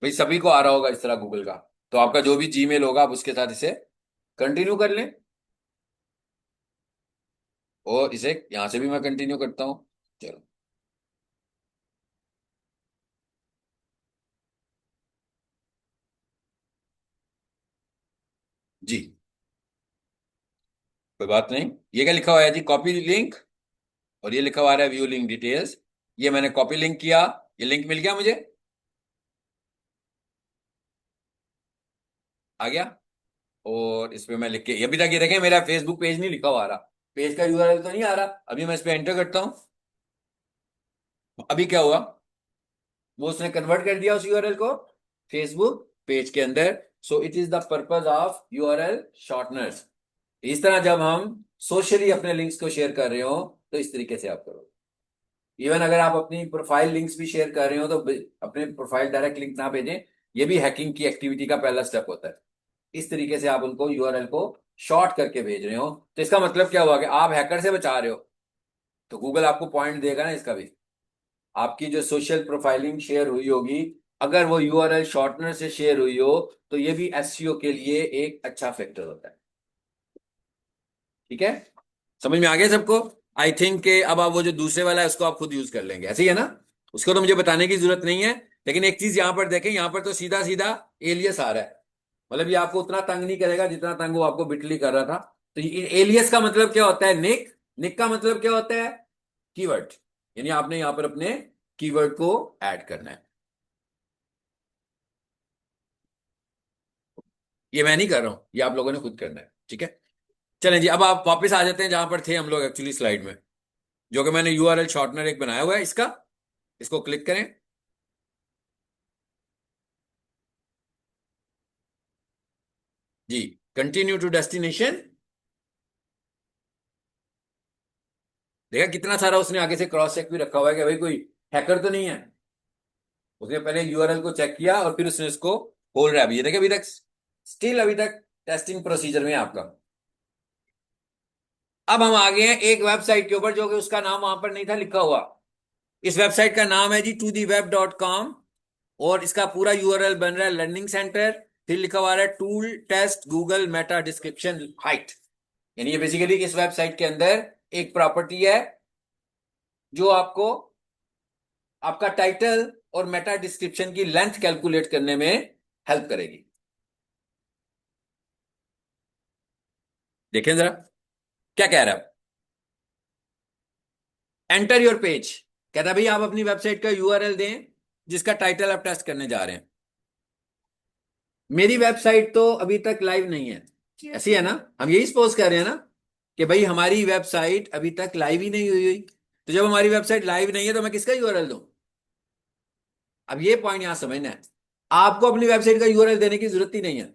भाई सभी को आ रहा होगा इस तरह गूगल का, तो आपका जो भी जीमेल होगा आप उसके साथ इसे कंटिन्यू कर लें। और इसे यहां से भी मैं कंटिन्यू करता हूं, चलो। जी, कोई बात नहीं। ये क्या लिखा हुआ है जी, कॉपी लिंक, और ये लिखा हुआ है व्यू लिंक डिटेल्स। ये मैंने कॉपी लिंक किया, ये लिंक मिल गया मुझे, आ गया। और इस पे मैं लिख के, अभी तक ये देखें मेरा फेसबुक पेज नहीं लिखा हुआ आ रहा, पेज का यूआरएल तो नहीं आ रहा। अभी मैं इस पे एंटर करता हूं, अभी क्या हुआ, वो उसने कन्वर्ट कर दिया उस यूआरएल को फेसबुक पेज के अंदर। So it is the purpose of URL shorteners. इस तरह जब हम सोशली अपने लिंक्स को शेयर कर रहे हो तो इस तरीके से आप करो। इवन अगर आप अपनी प्रोफाइल लिंक्स भी शेयर कर रहे हो तो अपने प्रोफाइल डायरेक्ट लिंक ना भेजें, ये भी हैकिंग की एक्टिविटी का पहला स्टेप होता है। इस तरीके से आप उनको यूआरएल को शॉर्ट करके भेज रहे हो, तो इसका मतलब क्या हुआ कि आप हैकर से बचा रहे हो, तो गूगल आपको पॉइंट देगा ना इसका भी। आपकी जो सोशल प्रोफाइलिंग शेयर हुई होगी, अगर वो यूआरएल शॉर्टनर से शेयर हुई हो, तो ये भी एसईओ के लिए एक अच्छा फैक्टर होता है। ठीक है, समझ में आ गया सबको? आई थिंक के अब आप वो जो दूसरे वाला है उसको आप खुद यूज कर लेंगे, ऐसे ही है ना? उसको तो मुझे बताने की जरूरत नहीं है। लेकिन एक चीज यहां पर देखें, यहां पर तो सीधा सीधा एलियस आ रहा है, मतलब ये आपको उतना तंग नहीं करेगा जितना तंग वो आपको बिटली कर रहा था। तो एलियस का मतलब क्या होता है, निक। निक का मतलब क्या होता है, कीवर्ड। यानी आपने यहां पर अपने कीवर्ड को ऐड करना है। ये मैं नहीं कर रहा हूं, ये आप लोगों ने खुद करना है, ठीक है? चलें जी, अब आप वापस आ जाते हैं जहां पर थे हम लोग एक्चुअली स्लाइड में, जो कि मैंने यूआरएल शॉर्टनर एक बनाया हुआ है इसका। इसको क्लिक करें, जी, कंटिन्यू टू डेस्टिनेशन। देखा कितना सारा उसने आगे से क्रॉस चेक भी रखा हुआ है कि भाई कोई हैकर तो नहीं है। उसने पहले यूआरएल को चेक किया और फिर उसने इसको खोल रहा है। अभी ये देखिए, अभी तक स्टिल अभी तक टेस्टिंग प्रोसीजर में है आपका। अब हम आ गए हैं एक वेबसाइट के ऊपर, जो कि उसका नाम वहां पर नहीं था लिखा हुआ। इस वेबसाइट का नाम है जी totheweb.com, और इसका पूरा यूआरएल बन रहा है लर्निंग सेंटर। फिर लिखा हुआ है tool test Google meta description height. यानी ये बेसिकली इस वेबसाइट के अंदर एक प्रॉपर्टी है जो आपको आपका टाइटल और मेटा डिस्क्रिप्शन की लेंथ कैलकुलेट करने में हेल्प करेगी। देखें जरा क्या कह रहा है। एंटर योर पेज, कहता है भाई आप अपनी वेबसाइट का यूआरएल दें जिसका टाइटल आप टेस्ट करने जा रहे हैं। मेरी वेबसाइट तो अभी तक लाइव नहीं है, ऐसी है ना? हम यही सपोज कर रहे हैं ना कि भाई हमारी वेबसाइट अभी तक लाइव ही नहीं हुई हुई। तो जब हमारी वेबसाइट लाइव नहीं है तो मैं किसका यूआरएल दूं? अब ये पॉइंट यहां समझना है, आपको अपनी वेबसाइट का यूआरएल देने की जरूरत ही नहीं है।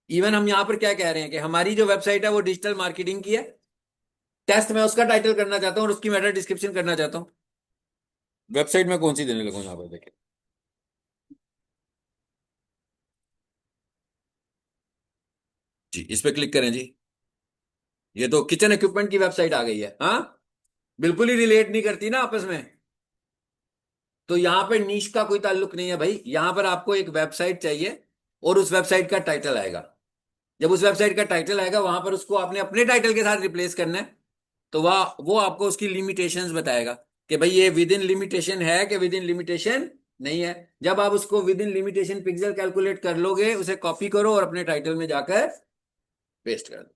इवन हम यहां पर क्या कह रहे हैं कि हमारी जो वेबसाइट है वो डिजिटल मार्केटिंग की है, टेस्ट में उसका टाइटल करना चाहता हूं और उसकी मेटा डिस्क्रिप्शन करना चाहता हूं। वेबसाइट में कौन सी देने लगूं, यहां पर देखें, जी इस पे क्लिक करें जी। ये तो किचन इक्विपमेंट की वेबसाइट आ गई है, हाँ, बिल्कुल ही रिलेट नहीं करती ना आपस में। तो यहां पर नीश का कोई ताल्लुक नहीं है भाई, यहां पर आपको एक वेबसाइट चाहिए और उस वेबसाइट का टाइटल आएगा। जब उस वेबसाइट का टाइटल आएगा वहां पर उसको आपने अपने टाइटल के साथ रिप्लेस करना है। तो वह वो आपको उसकी लिमिटेशंस बताएगा कि भाई ये विद इन लिमिटेशन है कि विद इन लिमिटेशन नहीं है। जब आप उसको with in limitation pixel calculate कर लोगे, उसे कॉपी करो और अपने टाइटल में जाकर पेस्ट कर दो।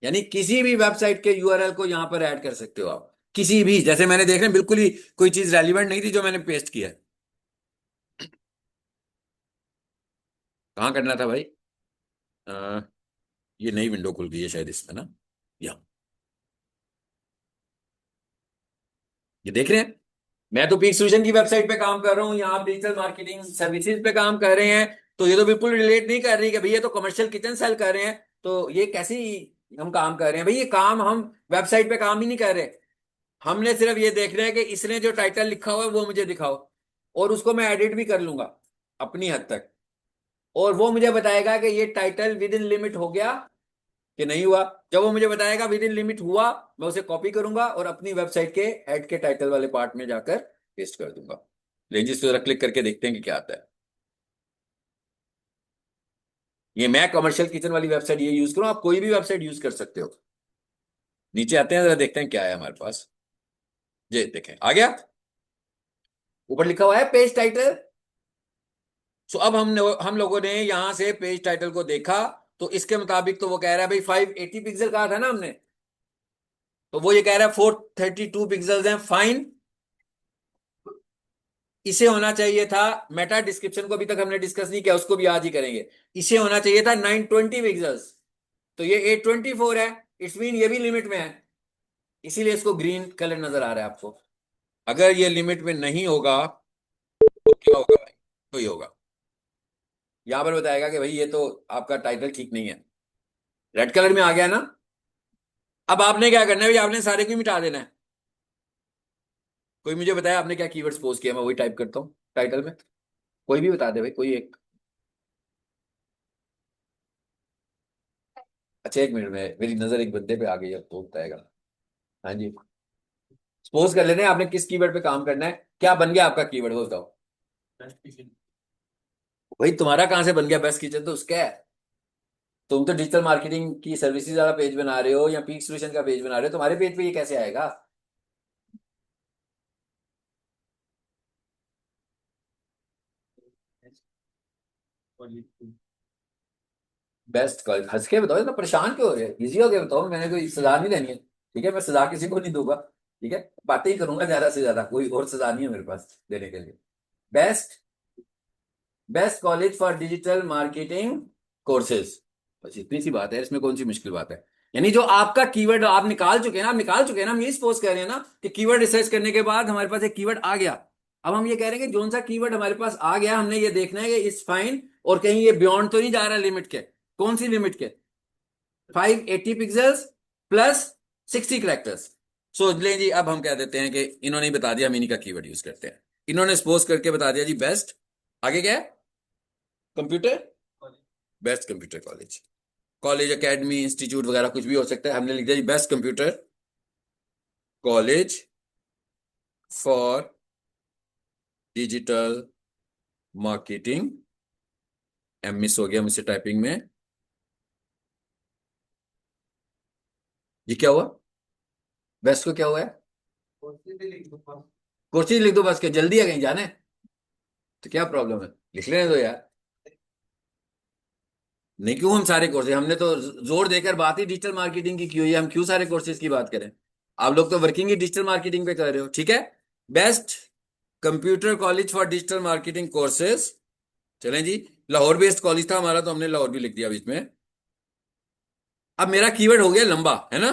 यानी किसी भी वेबसाइट के यूआरएल को यहां पर ऐड कर सकते हो आप, किसी भी। जैसे मैंने देख रहे हैं बिल्कुल ही कोई चीज रेलिवेंट नहीं थी जो मैंने पेस्ट किया है। कहाँ करना था भाई? अ, ये नई विंडो खुल गई है शायद इसमें ना, या ये देख रहे हैं, मैं तो पीक सोल्यूशन की वेबसाइट पे काम कर रहा हूँ, यहाँ आप डिजिटल मार्केटिंग सर्विसेज पे काम कर रहे हैं। तो ये तो बिल्कुल रिलेट नहीं कर रही कि भैया तो कमर्शियल किचन सेल कर रहे हैं, तो ये कैसे हम काम कर रहे हैं? भाई ये काम हम वेबसाइट पे काम ही नहीं कर रहे। हमने सिर्फ ये देख रहे हैं कि इसने जो टाइटल लिखा हुआ है वो मुझे दिखाओ, और उसको मैं एडिट भी कर लूंगा अपनी हद तक, और वो मुझे बताएगा कि ये टाइटल विद इन लिमिट हो गया कि नहीं हुआ। जब वो मुझे बताएगा विद इन लिमिट हुआ, मैं उसे कॉपी करूंगा और अपनी वेबसाइट के हेड के टाइटल वाले पार्ट में जाकर पेस्ट कर दूंगा। लेंजिस पे जरा क्लिक करके देखते हैं कि क्या आता है। ये मैं कमर्शियल किचन वाली वेबसाइट ये यूज करूं, आप कोई भी वेबसाइट यूज कर सकते हो। नीचे आते हैं, जरा देखते हैं क्या है हमारे पास। ये देखें आ गया, ऊपर लिखा हुआ है पेज टाइटल। सो अब हम लोगों ने यहां से पेज टाइटल को देखा, तो इसके मुताबिक तो वो कह रहा है भाई 580 पिक्सल कहा था ना हमने, तो वो ये कह रहा है 432 पिक्सल्स हैं, फाइन। इसे होना चाहिए था, मेटा डिस्क्रिप्शन को अभी तक हमने डिस्कस नहीं किया, उसको भी आज ही करेंगे। इसे होना चाहिए था 920 पिक्सल्स, तो ये 824 है। इट्स मीन ये भी लिमिट में है, इसीलिए इसको ग्रीन कलर नजर आ रहा है आपको। अगर ये लिमिट में नहीं होगा तो क्या होगा भाई? तो ये होगा, यहां पर बताएगा कि भाई ये तो आपका टाइटल ठीक नहीं है। रेड कलर में आ गया ना। अब आपने क्या करना है भाई, आपने सारे को ही मिटा देना है। कोई मुझे बताया आपने क्या कीवर्ड्स पोस्ट किया, मैं वही टाइप करता हूँ टाइटल में। कोई भी बता दे भाई, कोई एक। अच्छा एक मिनट में मेरी नजर एक बंदे पे आ गई है, तो बताएगा। हाँ जी, सपोज कर लेते हैं आपने किस कीवर्ड पे काम करना है, क्या बन गया आपका कीवर्ड वो बताओ। भाई तुम्हारा कहां से बन गया बेस्ट किचन, तो उसका है। तुम तो डिजिटल मार्केटिंग की सर्विसेज वाला पेज बना रहे हो या पीक सोल्यूशन का पेज बना रहे हो, तुम्हारे पेज पे ये कैसे आएगा। बेस्ट कॉल हंस के बताओ, इतना परेशान क्यों हो रहे हैं, इजी हो गया बताओ, मैंने कोई सजा नहीं देनी है। ठीक है, मैं सजा किसी को नहीं दूंगा। ठीक है, बातें ही करूंगा ज्यादा से ज्यादा, कोई और सजा नहीं है मेरे पास देने के लिए। Best, best college for digital marketing courses, बस इतनी सी बात है, इसमें कौन सी मुश्किल बात है। यानी जो आपका कीवर्ड आप निकाल चुके हैं ना, आप निकाल चुके हैं ना, हम यही सपोज कर रहे हैं ना कि कीवर्ड रिसर्च करने के बाद हमारे पास एक कीवर्ड आ गया। अब हम ये कह रहे हैं कि जोन सा कीवर्ड हमारे पास आ गया, हमने ये देखना है कि इज फाइन, और कहीं ये बियॉन्ड तो नहीं जा रहा लिमिट के। कौन सी लिमिट के, 580 पिक्सल्स प्लस 60 करेक्टर्स। सोच लें जी, अब हम कह देते हैं कि इन्होंने ही बता दिया, हम इन्हीं का कीवर्ड यूज करते हैं। इन्होंने सपोज करके बता दिया जी बेस्ट, आगे क्या है, computer, best computer college, college academy institute वगैरह कुछ भी हो सकता है, हमने लिख दिया जी best computer college for digital marketing. M मिस हो गया मुझसे टाइपिंग में, ये क्या हुआ, बेस्ट को क्या हुआ है, कुर्सी लिख दो बस, क्या जल्दी है कहीं जाने, तो क्या प्रॉब्लम है, लिख लेने दो यार। नहीं क्यों, हम सारे कोर्सेज, हमने तो जोर देकर बात ही डिजिटल मार्केटिंग की हुई है, हम क्यों सारे कोर्सेज की बात करें। आप लोग तो वर्किंग ही डिजिटल मार्केटिंग पे कर रहे हो। ठीक है, best computer college for digital marketing courses. चलें जी, लाहौर बेस्ड कॉलेज था हमारा, तो हमने लाहौर भी लिख दिया बीच में। अब मेरा कीवर्ड हो गया लंबा, है ना।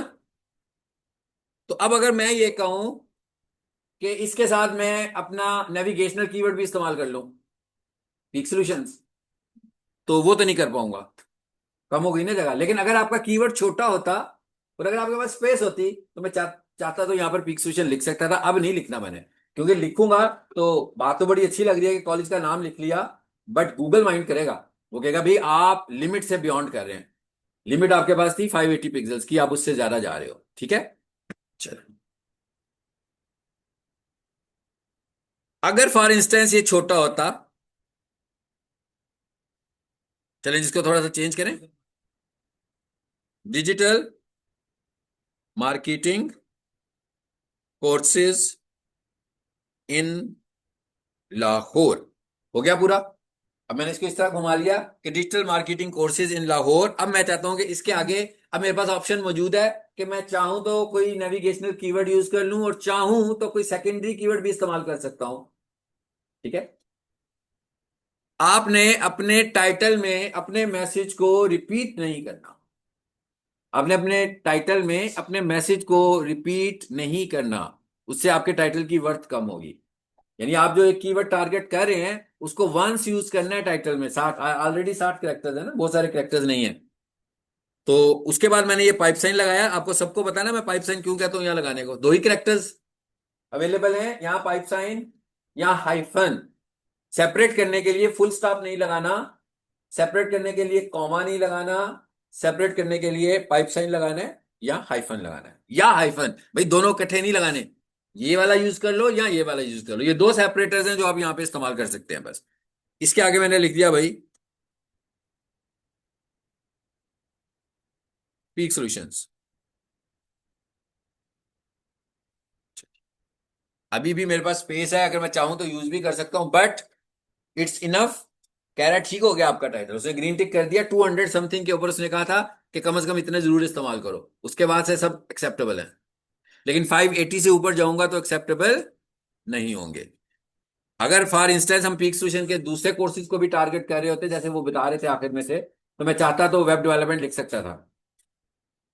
तो अब अगर मैं ये कहूं कि इसके साथ मैं अपना नेविगेशनल कीवर्ड भी इस्तेमाल कर लूं, पीक सॉल्यूशंस, तो वो तो नहीं कर पाऊंगा, कम हो गई ना जगह। लेकिन अगर आपका कीवर्ड छोटा होता और अगर आपके पास स्पेस होती, तो मैं चाहता तो यहाँ पर पीक सॉल्यूशन लिख सकता था। अब नहीं लिखना मैंने, क्योंकि लिखूंगा तो बात तो बड़ी अच्छी लग रही है कि कॉलेज का नाम लिख लिया, बट गूगल माइंड करेगा, वो कहेगा भाई आप लिमिट से बियॉन्ड कर रहे हैं। लिमिट आपके पास थी 580 पिक्सल्स की, आप उससे ज्यादा जा रहे हो। ठीक है, चलो। अगर फॉर इंस्टेंस ये छोटा होता, चलें जिसको थोड़ा सा चेंज करें, digital marketing courses in Lahore, हो गया पूरा। अब मैंने इसको इस तरह घुमा लिया कि digital marketing courses in Lahore. अब मैं चाहता हूं कि इसके आगे अब मेरे पास ऑप्शन मौजूद है कि मैं चाहूं तो कोई नेविगेशनल कीवर्ड यूज कर लूं, और चाहूं तो कोई सेकेंडरी कीवर्ड भी इस्तेमाल कर सकता हूं। ठीक है, आपने अपने टाइटल में अपने मैसेज को रिपीट नहीं करना, आपने अपने टाइटल में अपने मैसेज को रिपीट नहीं करना, उससे आपके टाइटल की वर्थ कम होगी। यानी आप जो एक कीवर्ड टारगेट कर रहे हैं उसको वंस यूज करना है टाइटल में। 60 ऑलरेडी 60 करेक्टर्स है ना, बहुत सारे करेक्टर्स नहीं है। तो उसके बाद मैंने ये पाइप साइन लगाया, आपको सबको पता है ना मैं पाइप साइन क्यों कहता हूं यहाँ लगाने को, दो ही करेक्टर्स अवेलेबल हैं यहाँ, पाइप साइन या हाइफन। सेपरेट करने के लिए फुल स्टॉप नहीं लगाना, सेपरेट करने के लिए कॉमा नहीं लगाना, सेपरेट करने के लिए पाइप साइन लगाना है या हाइफन लगाना है, या हाइफन, भाई दोनों इकट्ठे नहीं लगाने। ये वाला यूज कर लो या ये वाला यूज कर लो, ये दो सेपरेटर्स हैं जो आप यहां पे इस्तेमाल कर सकते हैं बस। इसके आगे मैंने लिख दिया भाई पीक सॉल्यूशंस। अभी भी मेरे पास स्पेस है, अगर मैं चाहूं तो यूज भी कर सकता हूं, बट इट्स इनफ। कह रहा है ठीक हो गया आपका टाइटल, उसने ग्रीन टिक कर दिया। 200 समथिंग के ऊपर उसने कहा था कि कम से कम इतने जरूर इस्तेमाल करो, उसके बाद से सब एक्सेप्टेबल है। लेकिन 580 से ऊपर जाऊंगा तो एक्सेप्टेबल नहीं होंगे। अगर फॉर इंस्टेंस हम पीक सॉल्यूशन के दूसरे कोर्सेज को भी टारगेट कर रहे होते जैसे वो बता रहे थे आखिर में से, तो मैं चाहता तो वेब डेवलपमेंट लिख सकता था,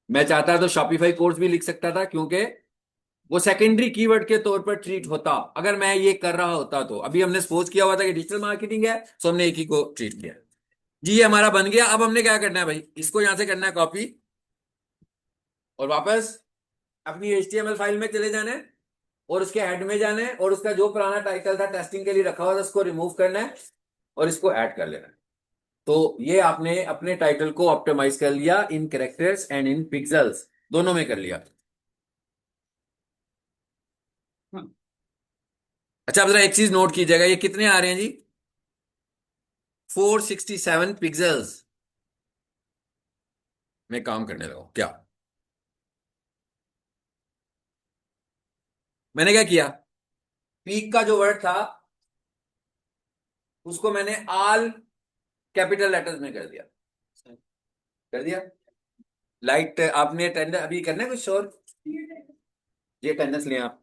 मैं चाहता तो शॉपिफाई कोर्स भी लिख सकता था, क्योंकि वो सेकेंडरी कीवर्ड के तौर पर ट्रीट होता। अगर मैं ये कर रहा होता तो अभी हमने सपोज किया हुआ था कि डिजिटल मार्केटिंग है, तो हमने एक ही को ट्रीट किया। जी ये हमारा बन गया। अब हमने क्या करना है भाई, इसको यहां से करना है कॉपी, और वापस अपनी HTML फाइल में चले जाना है, और उसके हेड में जाना है, और उसका जो पुराना टाइटल था टेस्टिंग के लिए रखा हुआ था उसको रिमूव करना है, और इसको ऐड कर लेना है। तो ये आपने अपने टाइटल को ऑप्टिमाइज कर लिया इन कैरेक्टर्स एंड इन पिक्सेल्स, दोनों में कर लिया। अच्छा अब जरा एक चीज नोट कीजिएगा, ये कितने आ रहे हैं जी? 467 पिक्सल्स में काम करने लगा क्या? मैंने क्या किया, पीक का जो वर्ड था उसको मैंने ऑल कैपिटल लेटर्स में कर दिया। कर दिया। लाइट आपने अटेंडेंस अभी करना है कुछ शोर? ये अटेंडेंस लें आप,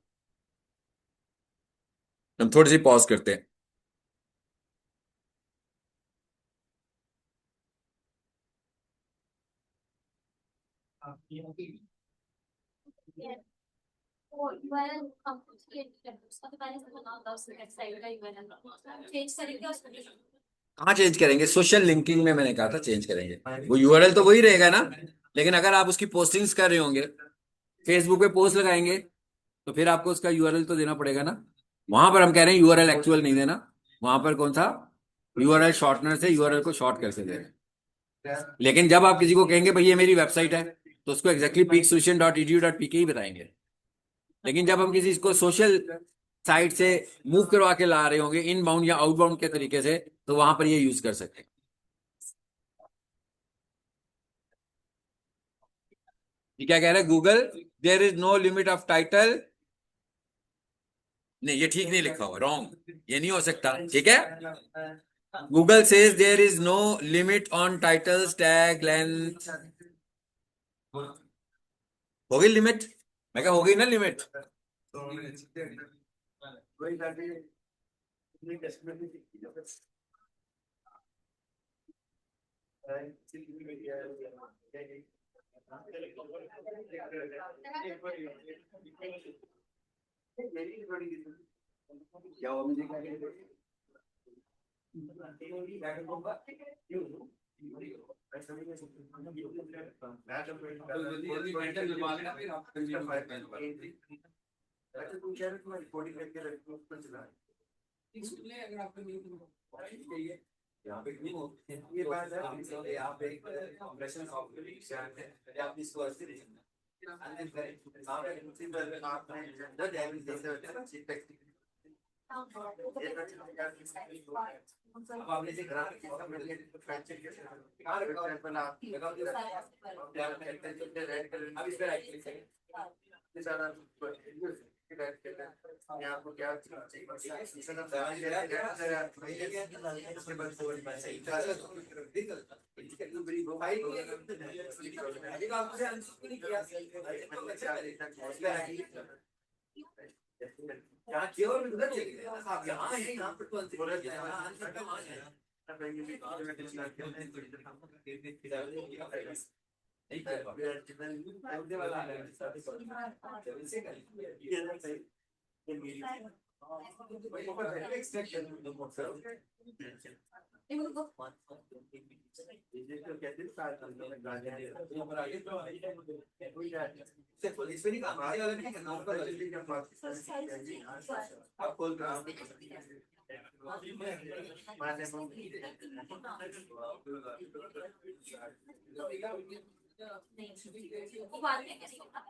हम थोड़ी सी पॉज करते हैं। वो यूआरएल हम क्रिएट करते उसका तो पहले से बना होता है उस वेबसाइट का यूआरएल चेंज करेंगे उसमें। कहाँ चेंज करेंगे? सोशल लिंकिंग में मैंने कहा था चेंज करेंगे, वो यूआरएल तो वही रहेगा ना। लेकिन अगर आप उसकी पोस्टिंग्स कर रहे होंगे, फेसबुक पे पोस्ट लगाएंगे, तो फिर आपको उसका यूआरएल तो देना पड़ेगा ना। वहां पर हम कह रहे हैं यूआरएल एक्चुअल नहीं देना, वहां पर कौन सा यूआरएल शॉर्टनर से यूआरएल को शॉर्ट करके दे रहे हैं। लेकिन जब आप किसी को कहेंगे भाई ये मेरी वेबसाइट है, तो उसको एक्जैक्टली peaksolution.edu.pk ही बताएंगे। लेकिन जब हम किसी को सोशल साइट से मूव करवा के ला रहे होंगे इनबाउंड या आउटबाउंड के तरीके से, तो वहां पर ये यूज कर सकते हैं। ये क्या कह रहा है Google, there is no limit of title. नहीं ये ठीक नहीं लिखा हुआ, रॉन्ग, ये नहीं हो सकता, ठीक है। Google says there is no limit on titles tag length. हो गई लिमिट? मैं क्या हो गई ना लिमिट। क्या हुआ मुझे अच्छा तुम कह रहे हो मैं रिकॉर्डिंग करके रखूँ उस पर चला अगर आपको नहीं चाहिए यहाँ पे क्यों ये बात है यहाँ पे एक कंप्रेशन सॉफ्टवेयर आप इसको ऐसे दे अब आपने से अब इस पर राइट क्लिक करें। आपको क्या यहाँ किया और उधर चले गए, आप यहाँ हैं, यहाँ पर तो आंसर का वहाँ है। नहीं कर आप कॉल वो बाद में कैसे होगा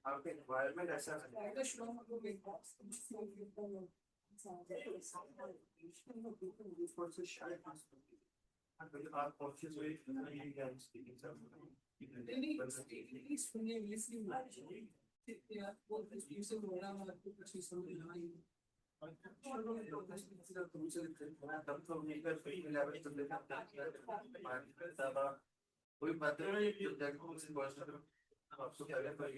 आपके environment ऐसा है आप conscious way speaking कोई पत्र नहीं देखो उस पर्सन आपको क्या लगता है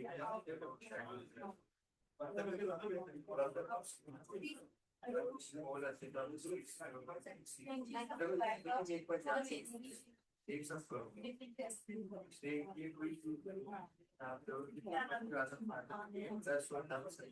एक सब करो ये कोई आप तो that's what I'm saying